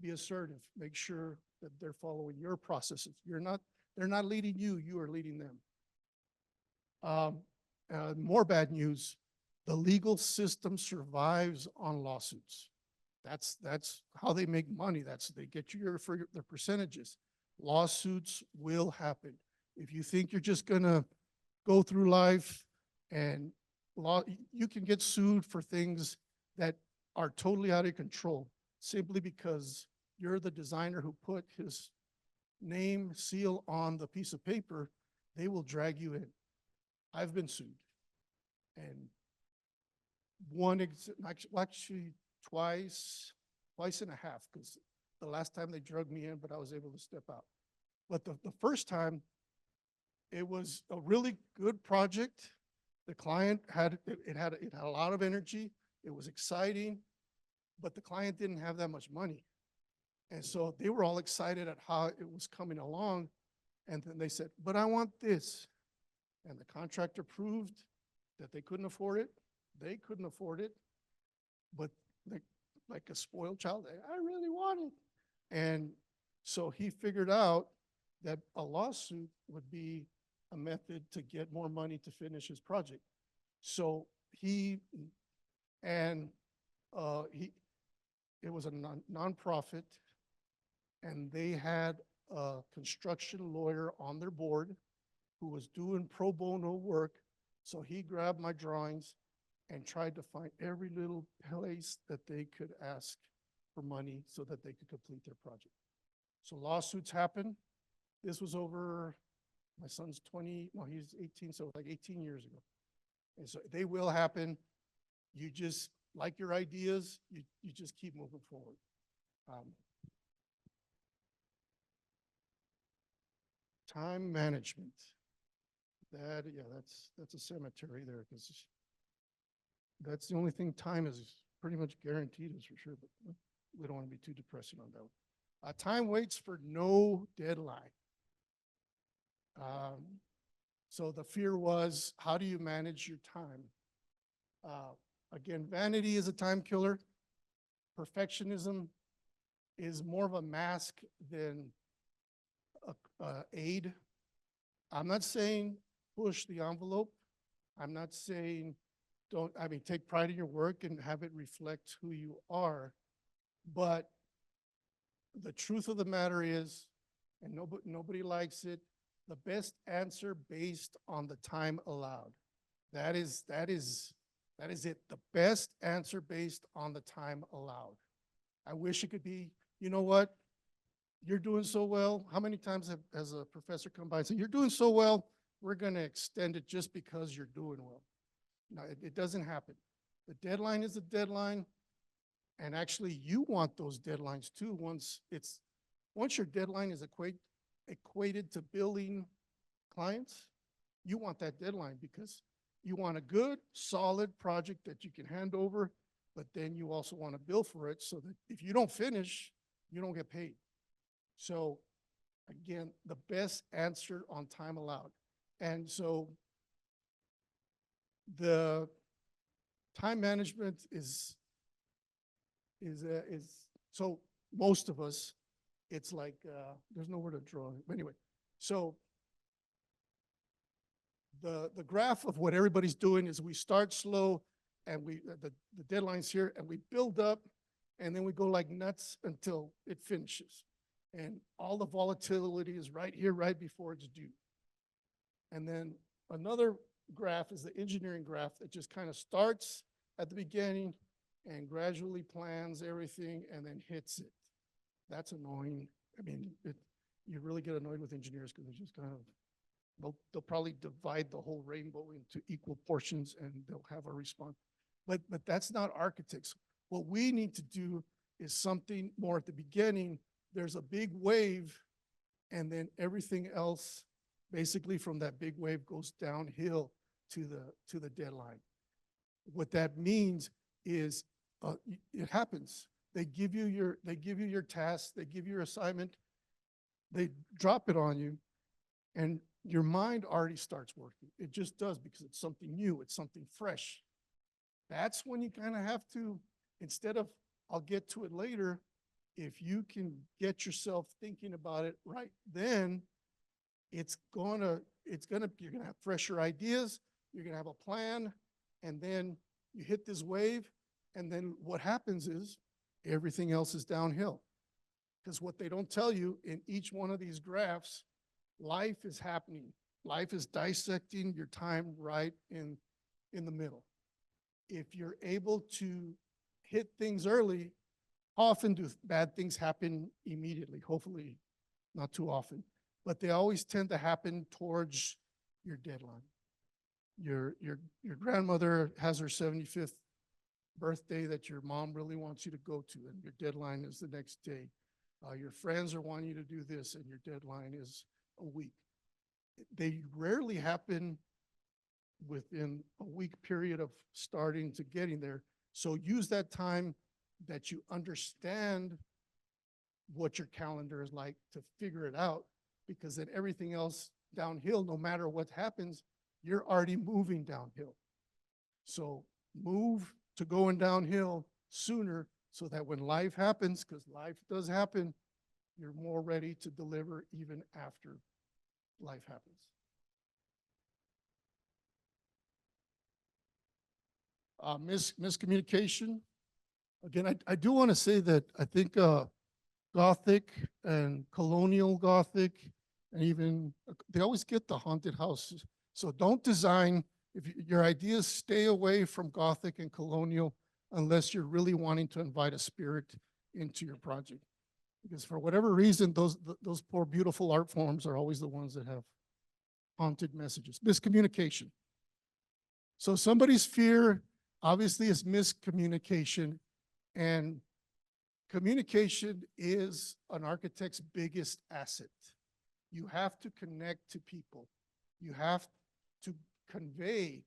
be assertive. Make sure that they're following your processes. They're not leading you, you are leading them. More bad news, the legal system survives on lawsuits. That's how they make money. They get you for their percentages. Lawsuits will happen. If you think you're just gonna go through life and you can get sued for things that are totally out of control simply because you're the designer who put his name, seal on the piece of paper. They will drag you in. I've been sued. And actually twice and a half, because the last time they drugged me in, but I was able to step out. But the first time, it was a really good project. The client had a lot of energy. It was exciting, but the client didn't have that much money. And so they were all excited at how it was coming along. And then they said, but I want this. And the contractor proved that they couldn't afford it. They couldn't afford it. But like a spoiled child, I really want it. And so he figured out that a lawsuit would be a method to get more money to finish his project. So it was a nonprofit, and they had a construction lawyer on their board who was doing pro bono work. So he grabbed my drawings and tried to find every little place that they could ask for money so that they could complete their project. So lawsuits happen. This was over, my son's 20, no, he's 18, so like 18 years ago. And so they will happen. You just, like your ideas, you just keep moving forward. Time management. That's a cemetery there, because that's the only thing time is pretty much guaranteed, is for sure, but we don't want to be too depressing on that one. Time waits for no deadline. So the fear was, how do you manage your time? Again, vanity is a time killer. Perfectionism is more of a mask than aid. I'm not saying push the envelope. I'm not saying take pride in your work and have it reflect who you are. But the truth of the matter is, and nobody likes it, the best answer based on the time allowed. That is it. The best answer based on the time allowed. I wish it could be, you know what? You're doing so well. How many times has a professor come by and said, you're doing so well, we're going to extend it just because you're doing well? No, it doesn't happen. The deadline is a deadline. And actually, you want those deadlines too. Once your deadline is equated to billing clients, you want that deadline because you want a good, solid project that you can hand over, but then you also want to bill for it so that if you don't finish, you don't get paid. So again, the best answer on time allowed. And so the time management is so most of us, it's like, there's nowhere to draw. But anyway, so the graph of what everybody's doing is we start slow and the deadline's here and we build up and then we go like nuts until it finishes. And all the volatility is right here, right before it's due. And then another graph is the engineering graph that just kind of starts at the beginning and gradually plans everything and then hits it. That's annoying. I mean, you really get annoyed with engineers because they just kind of, they'll probably divide the whole rainbow into equal portions and they'll have a response. But that's not architects. What we need to do is something more at the beginning. There's a big wave and then everything else basically from that big wave goes downhill to the deadline. What that means is it happens. They give you your task, they give you your assignment, they drop it on you, and your mind already starts working. It just does because it's something new, it's something fresh. That's when you kind of have to, instead of I'll get to it later, if you can get yourself thinking about it right then, you're gonna have fresher ideas, you're gonna have a plan, and then you hit this wave, and then what happens is everything else is downhill. Because what they don't tell you in each one of these graphs, life is happening. Life is dissecting your time right in the middle. If you're able to hit things early, how often do bad things happen immediately? Hopefully not too often, but they always tend to happen towards your deadline. Your grandmother has her 75th birthday that your mom really wants you to go to, and your deadline is the next day. Your friends are wanting you to do this, and your deadline is a week. They rarely happen within a week period of starting to getting there. So use that time that you understand what your calendar is like to figure it out, because then everything else downhill, no matter what happens, you're already moving downhill. So move to going downhill sooner so that when life happens, because life does happen, you're more ready to deliver even after life happens. Miscommunication. Again, I do want to say that I think Gothic and colonial Gothic, and even they always get the haunted houses. So don't design, if your ideas stay away from Gothic and colonial unless you're really wanting to invite a spirit into your project. Because for whatever reason, those poor, beautiful art forms are always the ones that have haunted messages. Miscommunication. So somebody's fear obviously is miscommunication, and communication is an architect's biggest asset. You have to connect to people. You have to convey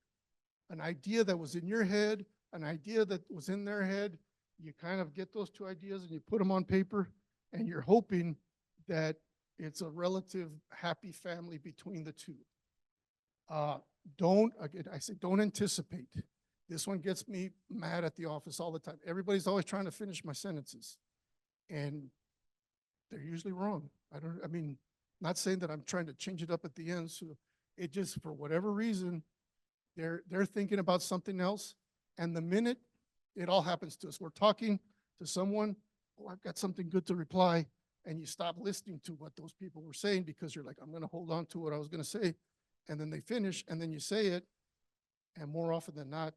an idea that was in your head, an idea that was in their head. You kind of get those two ideas and you put them on paper, and you're hoping that it's a relative happy family between the two. Again, I say don't anticipate. This one gets me mad at the office all the time. Everybody's always trying to finish my sentences, and they're usually wrong. I mean, not saying that I'm trying to change it up at the end. So it just, for whatever reason, they're thinking about something else. And the minute it all happens to us, we're talking to someone, oh, I've got something good to reply. And you stop listening to what those people were saying because you're like, I'm going to hold on to what I was going to say. And then they finish, and then you say it. And more often than not,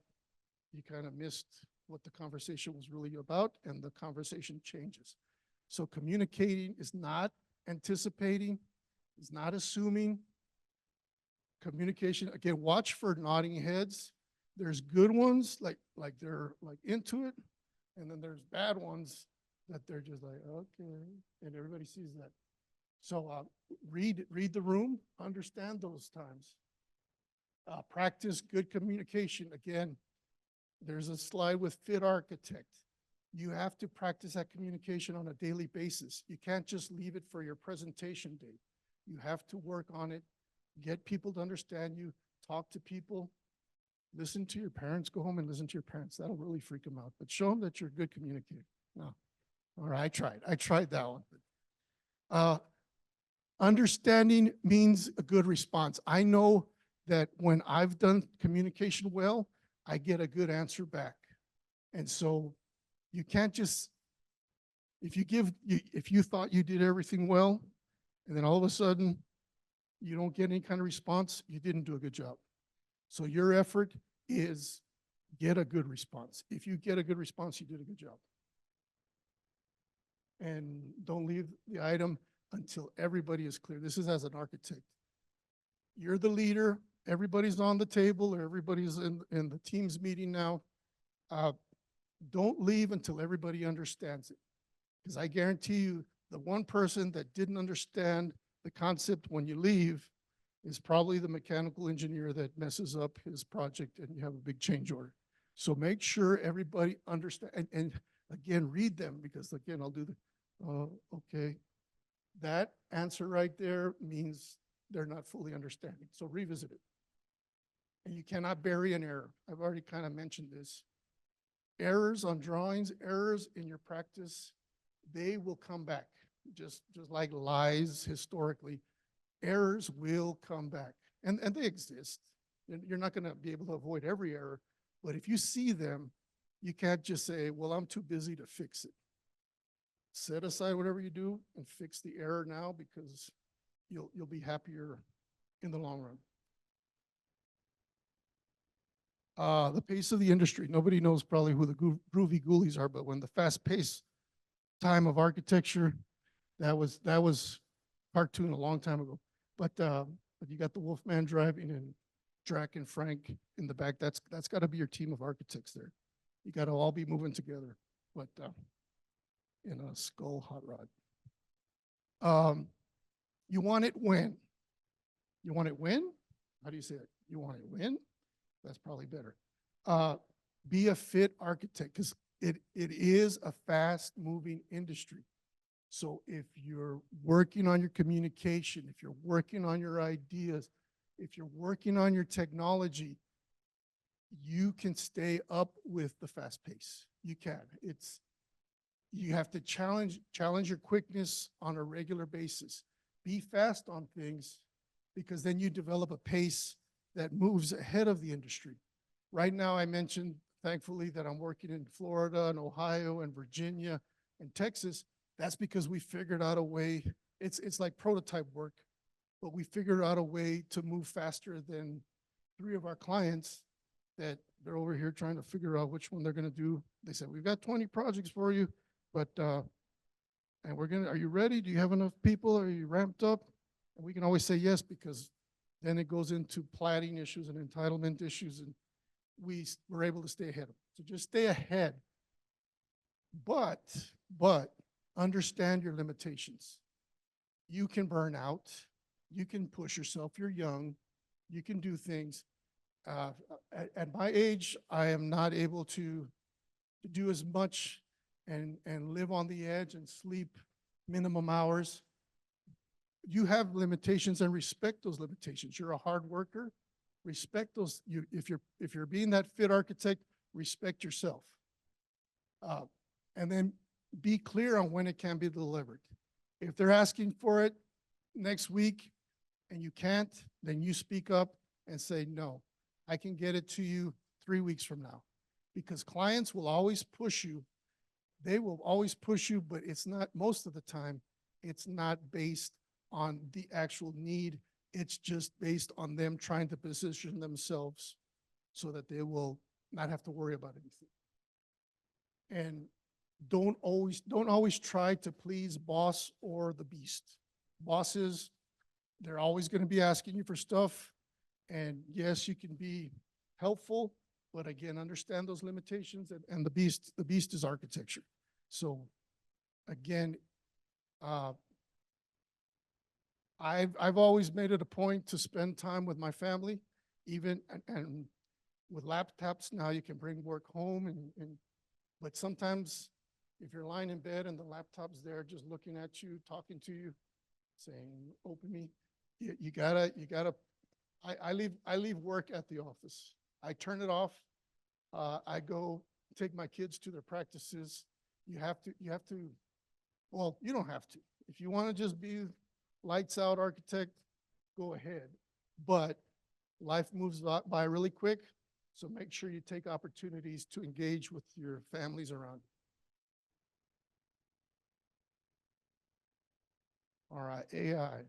you kind of missed what the conversation was really about, and the conversation changes. So communicating is not anticipating, is not assuming. Communication, again, watch for nodding heads. There's good ones, like they're like into it, and then there's bad ones that they're just like, okay, and everybody sees that. So read the room, understand those times. Practice good communication. Again, there's a slide with Fit Architect. You have to practice that communication on a daily basis. You can't just leave it for your presentation day. You have to work on it, get people to understand you, talk to people, listen to your parents, go home and listen to your parents. That'll really freak them out, but show them that you're a good communicator. No. All right, I tried that one. Understanding means a good response. I know that when I've done communication well, I get a good answer back. And so you can't just, if you thought you did everything well, and then all of a sudden you don't get any kind of response, you didn't do a good job. So your effort is get a good response. If you get a good response, you did a good job. And don't leave the item until everybody is clear. This is as an architect. You're the leader. Everybody's on the table, or everybody's in the team's meeting now. Don't leave until everybody understands it. Because I guarantee you, the one person that didn't understand the concept when you leave is probably the mechanical engineer that messes up his project and you have a big change order. So make sure everybody understand, and again, read them, because again, I'll do the, okay. That answer right there means they're not fully understanding. So revisit it. And you cannot bury an error. I've already kind of mentioned this. Errors on drawings, errors in your practice, they will come back. Just like lies historically, errors will come back. And they exist. You're not going to be able to avoid every error, but if you see them, you can't just say, well, I'm too busy to fix it. Set aside whatever you do and fix the error now, because you'll be happier in the long run. The pace of the industry. Nobody knows probably who the groovy ghoulies are, but when the fast paced time of architecture, that was cartoon a long time ago. But you got the Wolfman driving and Drac and Frank in the back. That's got to be your team of architects there. You got to all be moving together. But in a skull hot rod. You want it when? You want it when? How do you say it? You want it when? That's probably better. Be a fit architect, because it is a fast moving industry. So if you're working on your communication, if you're working on your ideas, if you're working on your technology, you can stay up with the fast pace. You can. You have to challenge your quickness on a regular basis. Be fast on things, because then you develop a pace that moves ahead of the industry. Right now, I mentioned, thankfully, that I'm working in Florida and Ohio and Virginia and Texas. That's because we figured out a way. It's like prototype work, but we figured out a way to move faster than 3 of our clients that they're over here trying to figure out which one they're going to do. They said, we've got 20 projects for you, but, and are you ready? Do you have enough people? Are you ramped up? And we can always say yes, because then it goes into plating issues and entitlement issues, and we're able to stay ahead of it. So just stay ahead. But understand your limitations. You can burn out. You can push yourself. You're young. You can do things. At my age, I am not able to do as much and live on the edge and sleep minimum hours. You have limitations, and respect those limitations. You're a hard worker. Respect those. If you're being that fit architect, respect yourself. And then be clear on when it can be delivered. If they're asking for it next week and you can't, then you speak up and say, no, I can get it to you 3 weeks from now. Because clients will always push you. They will always push you, but it's not, most of the time, it's not based on the actual need. It's just based on them trying to position themselves so that they will not have to worry about anything. And don't always try to please boss or the beast. Bosses, they're always going to be asking you for stuff. And yes, you can be helpful, but again, understand those limitations. And the beast is architecture. So again, I've always made it a point to spend time with my family, even and with laptops now you can bring work home, but sometimes if you're lying in bed and the laptop's there just looking at you, talking to you, saying, open me, you gotta, I leave work at the office. I turn it off. I go take my kids to their practices. You have to, well, you don't have to. If you want to just be lights out architect, go ahead. But life moves by really quick, so make sure you take opportunities to engage with your families around you. All right, AI.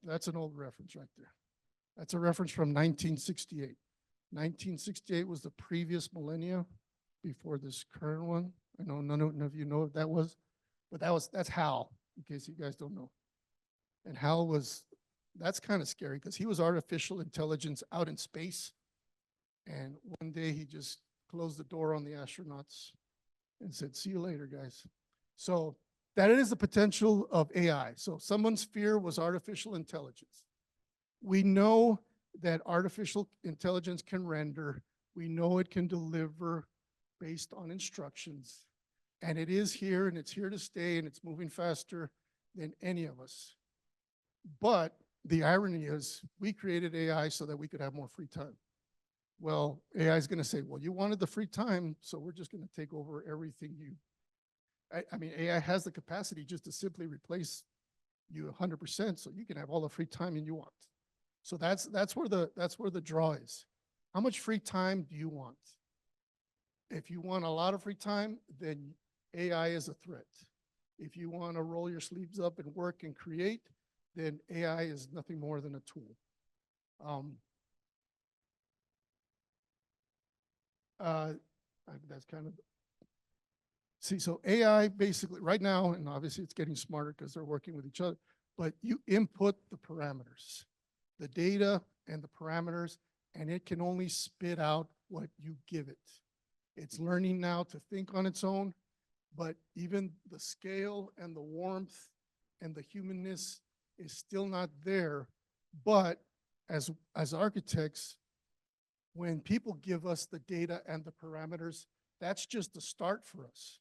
That's an old reference right there. That's a reference from 1968. 1968 was the previous millennia before this current one. I know none of you know what that was, but that's Hal, in case you guys don't know. And Hal that's kind of scary because he was artificial intelligence out in space. And one day he just closed the door on the astronauts and said, see you later, guys. So that is the potential of AI. So someone's fear was artificial intelligence. We know that artificial intelligence can render. We know it can deliver based on instructions. And it is here and it's here to stay and it's moving faster than any of us. But the irony is we created AI so that we could have more free time. Well, AI is going to say, well, you wanted the free time, so we're just going to take over everything you. I mean, AI has the capacity just to simply replace you 100%, so you can have all the free time you want. So that's where the draw is. How much free time do you want? If you want a lot of free time, then AI is a threat. If you want to roll your sleeves up and work and create, then AI is nothing more than a tool. That's kind of, see, so AI basically right now, and obviously it's getting smarter because they're working with each other, but you input the parameters, the data and the parameters, and it can only spit out what you give it. It's learning now to think on its own, but even the scale and the warmth and the humanness is still not there. But as architects, when people give us the data and the parameters, that's just the start for us.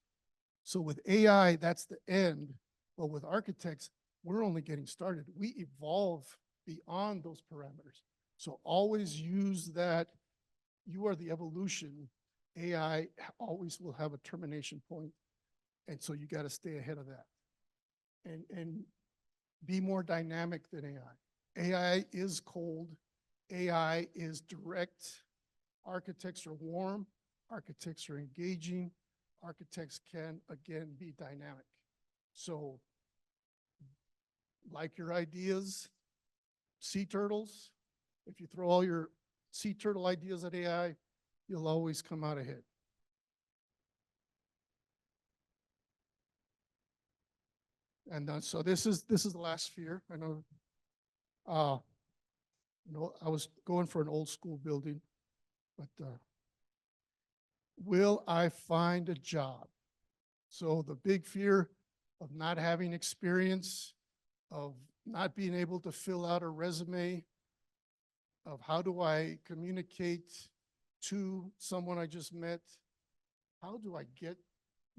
So with AI, that's the end. But with architects, we're only getting started. We evolve beyond those parameters. So always use that. You are the evolution. AI always will have a termination point. And so you got to stay ahead of that and be more dynamic than AI. AI is cold. AI is direct. Architects are warm. Architects are engaging. Architects can, again, be dynamic. So like your ideas, sea turtles, if you throw all your sea turtle ideas at AI, you'll always come out ahead. And so this is the last sphere. I know, I was going for an old school building, but will I find a job? So the big fear of not having experience, of not being able to fill out a resume, of how do I communicate to someone I just met? How do I get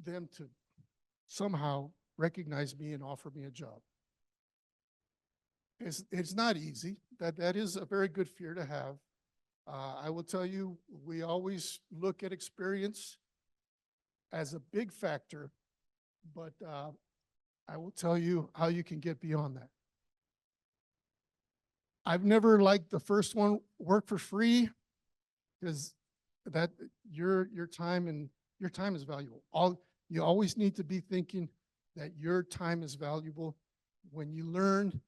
them to somehow recognize me and offer me a job? It's not easy. That is a very good fear to have. I will tell you, we always look at experience as a big factor, but I will tell you how you can get beyond that. I've never liked the first one, work for free, because that your time is valuable. You always need to be thinking that your time is valuable. When you learn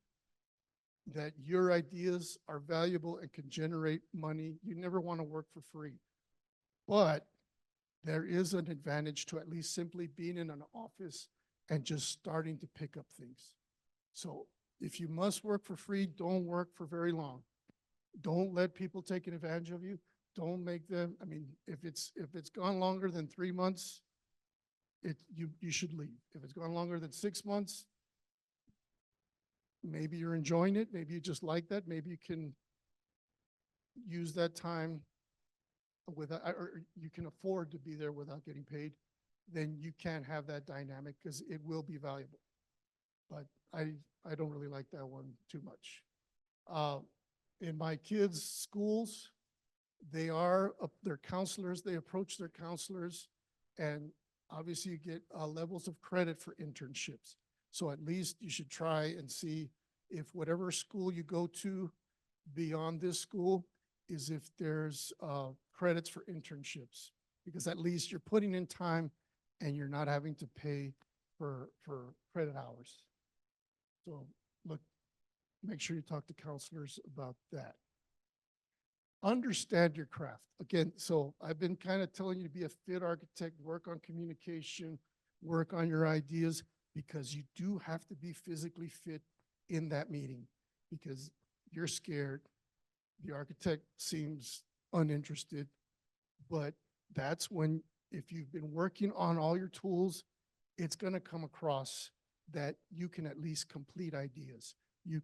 that your ideas are valuable and can generate money, you never want to work for free. But there is an advantage to at least simply being in an office and just starting to pick up things. So if you must work for free, don't work for very long. Don't let people take advantage of you. Don't make them, I mean, if it's gone longer than 3 months, you should leave. If it's gone longer than 6 months, maybe you're enjoying it. Maybe you just like that. Maybe you can use that time without, or you can afford to be there without getting paid. Then you can't have that dynamic because it will be valuable. But I don't really like that one too much. In my kids' schools, they're counselors. They approach their counselors, and obviously you get levels of credit for internships. So at least you should try and see if whatever school you go to beyond this school is if there's credits for internships, because at least you're putting in time and you're not having to pay for credit hours. So look, make sure you talk to counselors about that. Understand your craft. Again, so I've been kind of telling you to be a fit architect, work on communication, work on your ideas, because you do have to be physically fit in that meeting because you're scared. The architect seems uninterested, but that's when, if you've been working on all your tools, it's going to come across that you can at least complete ideas. You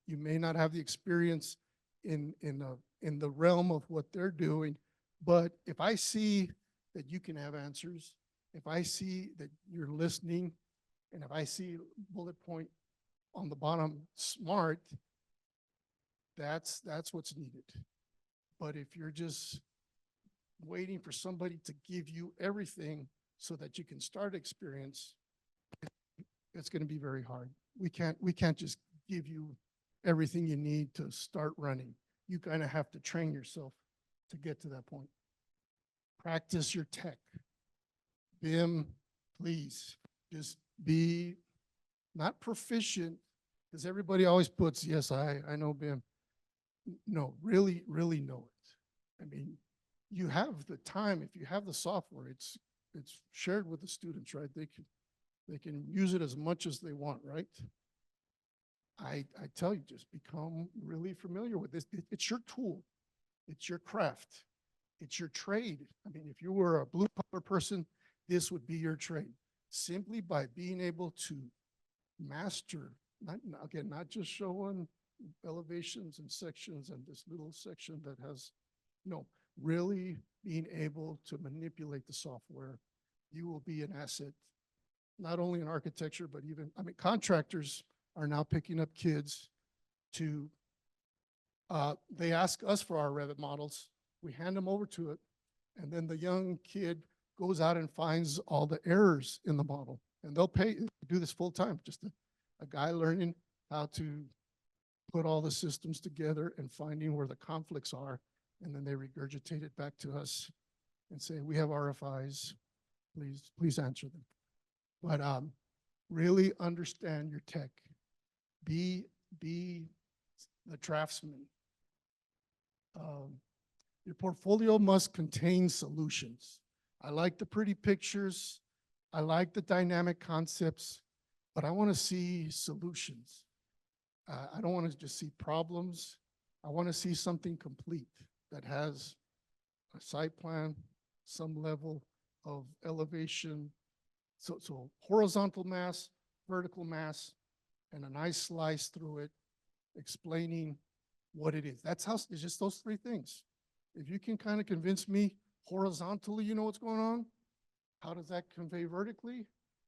may not have the experience in the realm of what they're doing, But if I see that you can have answers, if I see that you're listening, and if I see bullet point on the bottom, smart, that's what's needed. But if you're just waiting for somebody to give you everything so that you can start experience, it's going to be very hard. We can't just give you everything you need to start running. You kind of have to train yourself to get to that point. Practice your tech. BIM, please, just be not proficient, because everybody always puts, yes, I know BIM. No, really, really know it. I mean, you have the time, if you have the software, it's shared with the students, right? They can use it as much as they want, right? I tell you, just become really familiar with this. It's your tool. It's your craft. It's your trade. I mean, if you were a blue collar person, this would be your trade. Simply by being able to master, again, not just showing elevations and sections and this little section that has, no, really being able to manipulate the software, you will be an asset, not only in architecture, but even, I mean, contractors are now picking up kids to, they ask us for our Revit models, we hand them over to it, and then the young kid goes out and finds all the errors in the model, and they'll pay, do this full time, just a guy learning how to put all the systems together and finding where the conflicts are, and then they regurgitate it back to us and say, we have RFIs, please answer them. But really understand your tech. Be the draftsman. Your portfolio must contain solutions. I like the pretty pictures. I like the dynamic concepts, but I want to see solutions. I don't want to just see problems. I want to see something complete that has a site plan, some level of elevation. So horizontal mass, vertical mass, and a nice slice through it, explaining what it is. That's how, it's just those three things. If you can kind of convince me horizontally, you know what's going on, how does that convey vertically?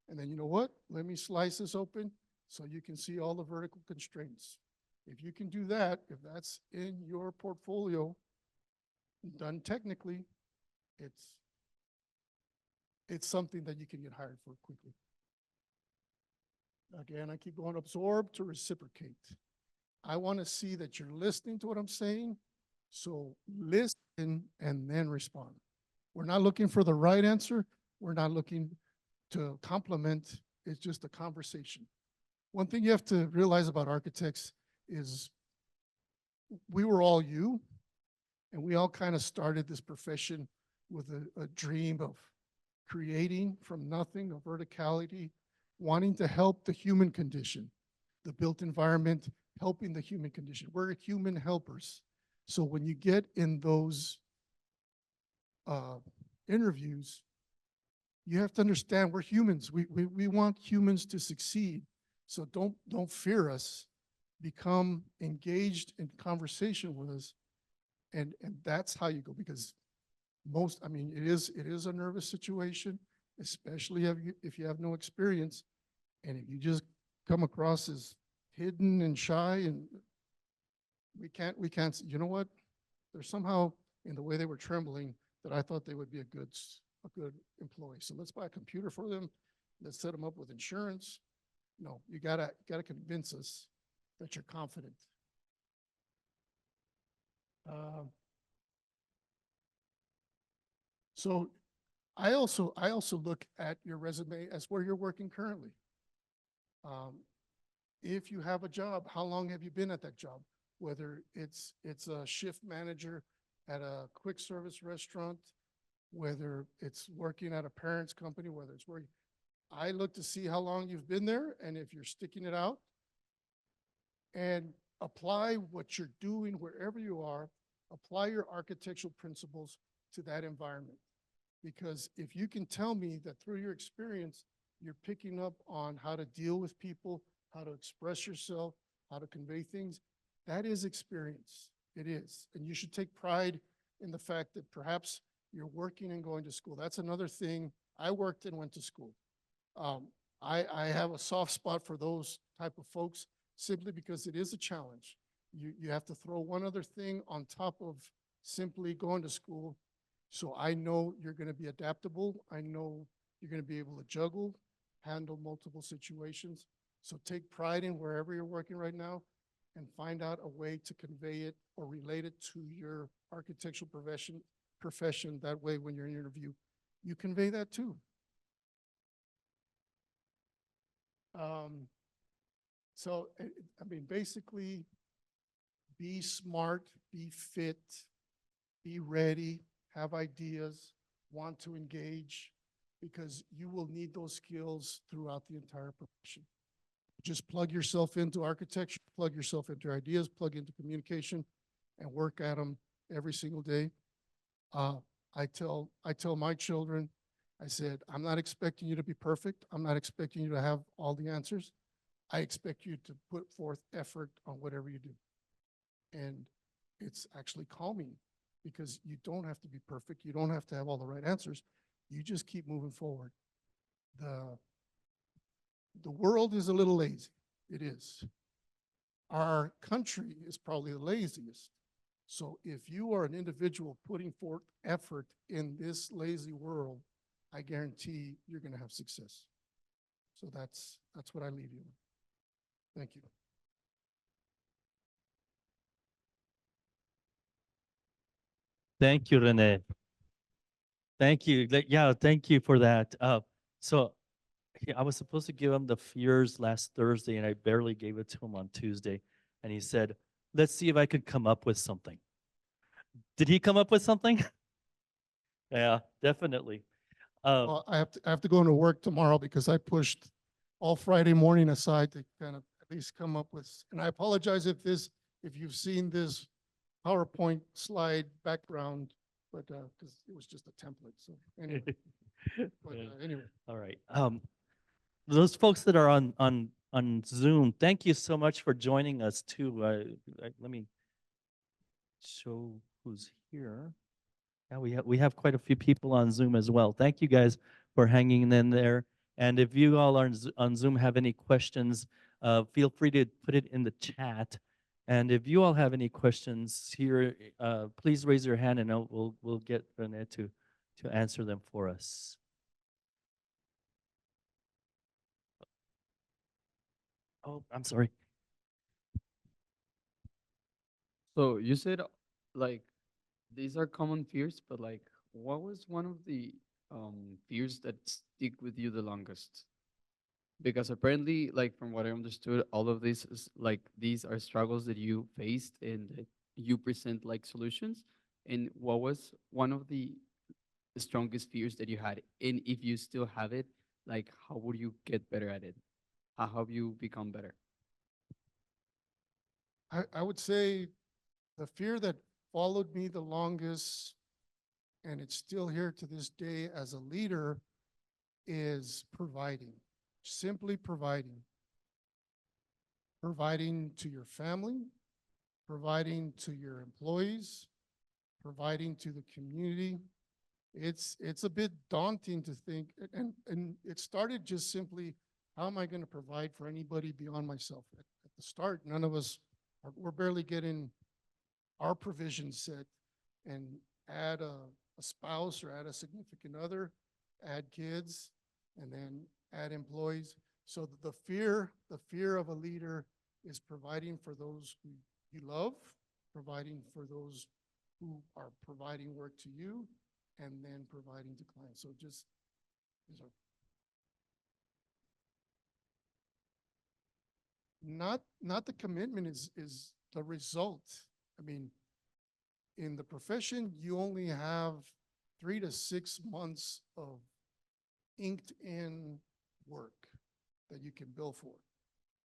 And then, you know what, let me slice this open so you can see all the vertical constraints. If you can do that, if that's in your portfolio, done technically, it's something that you can get hired for quickly. Again, I keep going, absorb to reciprocate. I want to see that you're listening to what I'm saying. So listen and then respond. We're not looking for the right answer. We're not looking to compliment. It's just a conversation. One thing you have to realize about architects is we were all you, and we all kind of started this profession with a dream of creating from nothing, a verticality, wanting to help the human condition, the built environment, helping the human condition. We're human helpers. So when you get in those interviews, you have to understand we're humans. We want humans to succeed. So don't fear us. Become engaged in conversation with us. And that's how you go, because most, I mean, it is a nervous situation, especially if you have no experience. And if you just come across as hidden and shy, and we can't, you know what? There's somehow in the way they were trembling that I thought they would be a good employee. So let's buy a computer for them. Let's set them up with insurance. No, you gotta convince us that you're confident. So I also look at your resume as where you're working currently. If you have a job, how long have you been at that job? Whether it's a shift manager at a quick service restaurant, whether it's working at a parent's company, whether it's where I look to see how long you've been there, and if you're sticking it out, and apply what you're doing wherever you are, apply your architectural principles to that environment. Because if you can tell me that through your experience, you're picking up on how to deal with people, how to express yourself, how to convey things, that is experience. It is. And you should take pride in the fact that perhaps you're working and going to school. That's another thing. I worked and went to school. Um, I have a soft spot for those type of folks simply because it is a challenge. You have to throw one other thing on top of simply going to school. So I know you're going to be adaptable. I know you're going to be able to juggle, handle multiple situations. So take pride in wherever you're working right now and find out a way to convey it or relate it to your architectural profession. That way, when you're in an interview, you convey that too. Um, so, I mean, basically, be smart, be fit, be ready, have ideas, want to engage, because you will need those skills throughout the entire profession. Just plug yourself into architecture, plug yourself into ideas, plug into communication, and work at them every single day. I tell my children, I said, I'm not expecting you to be perfect. I'm not expecting you to have all the answers. I expect you to put forth effort on whatever you do. And it's actually calming because you don't have to be perfect. You don't have to have all the right answers. You just keep moving forward. The world is a little lazy. It is. Our country is probably the laziest. So if you are an individual putting forth effort in this lazy world, I guarantee you're going to have success. So that's what I leave you with. Thank you. Thank you, Rene. Thank you. Yeah, thank you for that. So I was supposed to give him the fears last Thursday, and I barely gave it to him on Tuesday. And he said, "Let's see if I could come up with something." Did he come up with something? Yeah, definitely. Well, I have to go into work tomorrow because I pushed all Friday morning aside to kind of at least come up with, and I apologize if you've seen this PowerPoint slide background, but, because it was just a template, so anyway, but, Yeah. anyway. All right. Those folks that are on Zoom, thank you so much for joining us too. Let me show who's here. Yeah, we have quite a few people on Zoom as well. Thank you guys for hanging in there. And if you all are on Zoom have any questions, feel free to put it in the chat. And if you all have any questions here, please raise your hand and we'll get Rene to answer them for us. Oh, I'm sorry. So you said like these are common fears, but like what was one of the fears that stick with you the longest? Because apparently, like from what I understood, all of this is like these are struggles that you faced and that you present like solutions. And what was one of the strongest fears that you had? And if you still have it, like how would you get better at it? How have you become better? I would say the fear that followed me the longest, and it's still here to this day as a leader, is providing, simply providing. Providing to your family, providing to your employees, providing to the community. It's a bit daunting to think, and it started just simply, how am I going to provide for anybody beyond myself? At the start, none of us, we're barely getting our provisions set, and add a spouse or add a significant other, add kids, and then add employees. So the fear of a leader is providing for those who you love, providing for those who are providing work to you, and then providing to clients. So just, these are not the commitment is the result. I mean, in the profession, you only have 3 to 6 months of inked in work that you can bill for.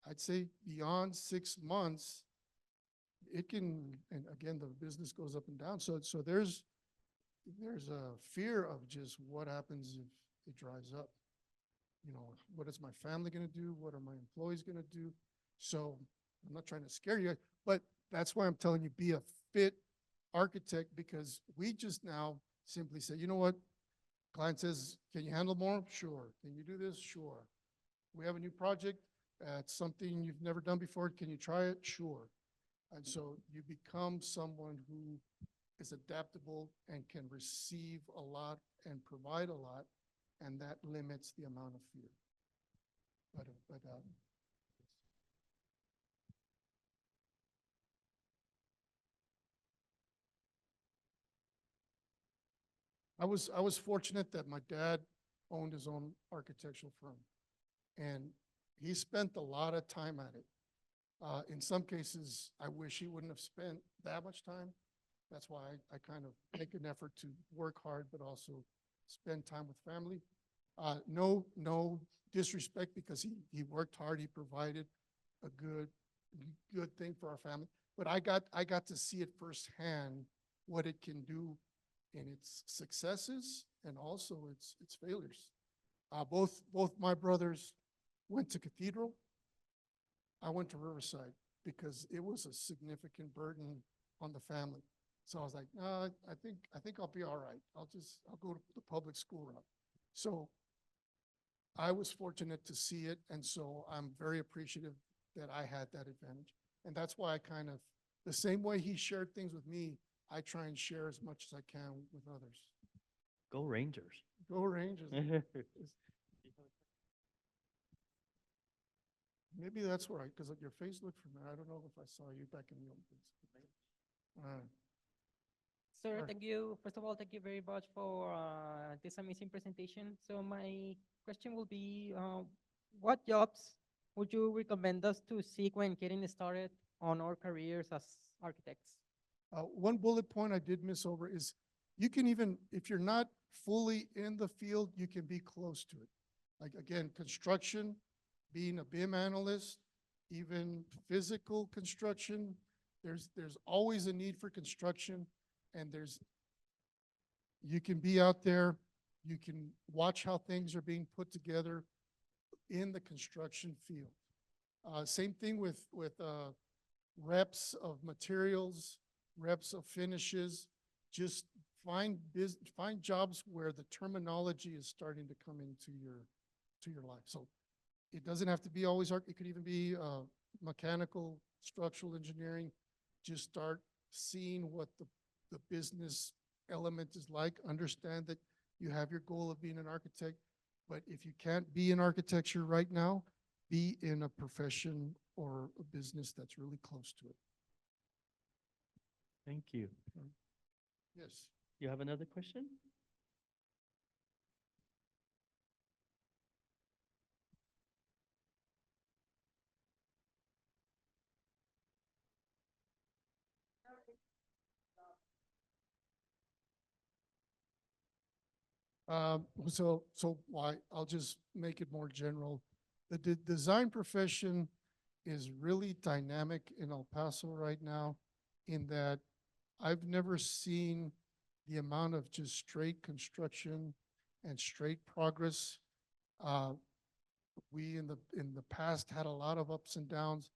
I'd say beyond 6 months, it can, and again, the business goes up and down. So there's a fear of just what happens if it dries up. You know, what is my family going to do? What are my employees going to do? So I'm not trying to scare you, but that's why I'm telling you, be a fit architect because we just now simply say, you know what? Client says, can you handle more? Sure. Can you do this? Sure. We have a new project. It's something you've never done before. Can you try it? Sure. And so you become someone who is adaptable and can receive a lot and provide a lot, and that limits the amount of fear. But I was fortunate that my dad owned his own architectural firm, and he spent a lot of time at it. In some cases, I wish he wouldn't have spent that much time. That's why I kind of make an effort to work hard, but also spend time with family. No disrespect because he worked hard, he provided a good thing for our family. But I got to see it firsthand, what it can do in its successes and also its failures. Both my brothers went to Cathedral. I went to Riverside because it was a significant burden on the family. So I was like, no, I think I'll be all right. I'll go to the public school route. So I was fortunate to see it, and so I'm very appreciative that I had that advantage. And that's why I kind of, the same way he shared things with me, I try and share as much as I can with others. Go Rangers. Go Rangers. Maybe that's right, because your face looked familiar. I don't know if I saw you back in the old days. All right. Sir, Sure. thank you. First of all, thank you very much for this amazing presentation. So my question will be, what jobs would you recommend us to seek when getting started on our careers as architects? One bullet point I did miss over is you can even, if you're not fully in the field, you can be close to it. Like again, construction, being a BIM analyst, even physical construction, there's always a need for construction, and you can be out there, you can watch how things are being put together in the construction field. Same thing with reps of materials, reps of finishes. Just find jobs where the terminology is starting to come into your life. So it doesn't have to be always art. It could even be mechanical, structural engineering. Just start seeing what the business element is like. Understand that you have your goal of being an architect, but if you can't be in architecture right now, be in a profession or a business that's really close to it. Thank you. Yes. You have another question? So why, I'll just make it more general. The design profession is really dynamic in El Paso right now, in that I've never seen the amount of just straight construction and straight progress. Uh, we in the past had a lot of ups and downs,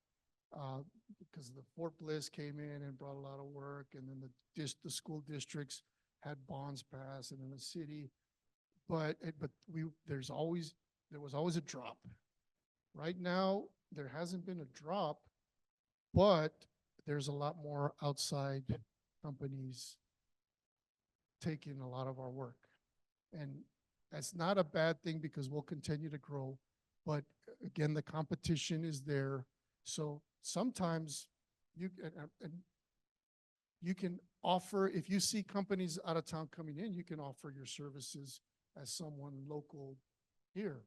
because the Fort Bliss came in and brought a lot of work, and then the school districts had bonds passed, and then the city. But there was always a drop. Right now, there hasn't been a drop, but there's a lot more outside companies taking a lot of our work. And that's not a bad thing because we'll continue to grow. But again, the competition is there. So sometimes you can offer, if you see companies out of town coming in, you can offer your services as someone local here.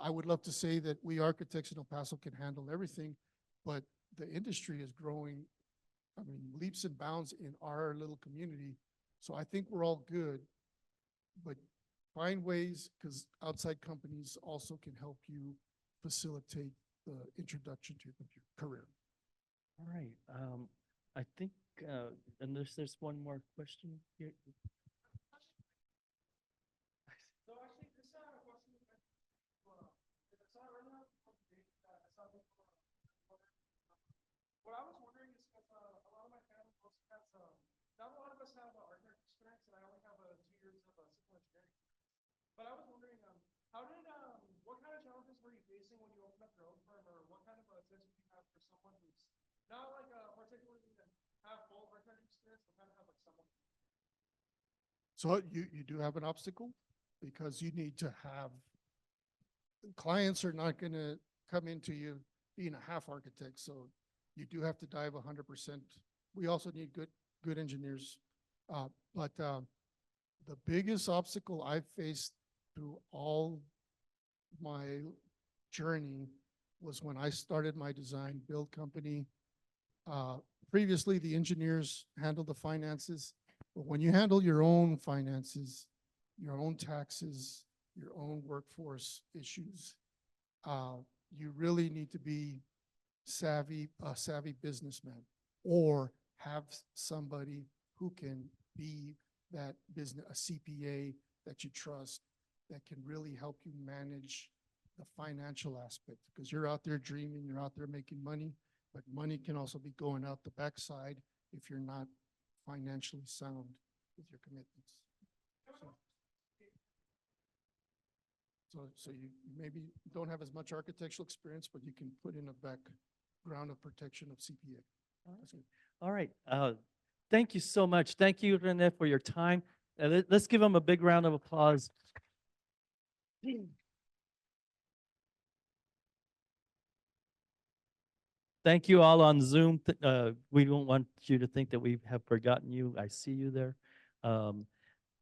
I would love to say that we architects in El Paso can handle everything, but the industry is growing, I mean, leaps and bounds in our little community. So I think we're all good, but find ways, because outside companies also can help you facilitate the introduction to your career. All right. I think, unless there's one more question here. So actually, this question what I was wondering is because a lot of my family also has but I was wondering, what kind of challenges were you facing when you opened up your own firm, or what kind of tips would you have for someone who's not like particularly have full bartending experience, but kind of have like someone? So you do have an obstacle because you need to have, clients are not gonna come into you being a half architect, so you do have to dive 100%. We also need good engineers. But the biggest obstacle I've faced through all my journey was when I started my design build company. Previously, the engineers handled the finances, but when you handle your own finances, your own taxes, your own workforce issues, you really need to be a savvy businessman, or have somebody who can be that business, a CPA that you trust, that can really help you manage the financial aspect, because you're out there dreaming, you're out there making money, but money can also be going out the backside if you're not financially sound with your commitments. So you maybe don't have as much architectural experience, but you can put in a background of protection of CPA. That's it. All right. Thank you so much. Thank you, Rene, for your time. Let's give him a big round of applause. Thank you all on Zoom. We don't want you to think that we have forgotten you. I see you there.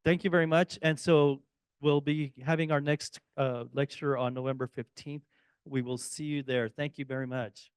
Thank you very much. And so we'll be having our next lecture on November 15th. We will see you there. Thank you very much.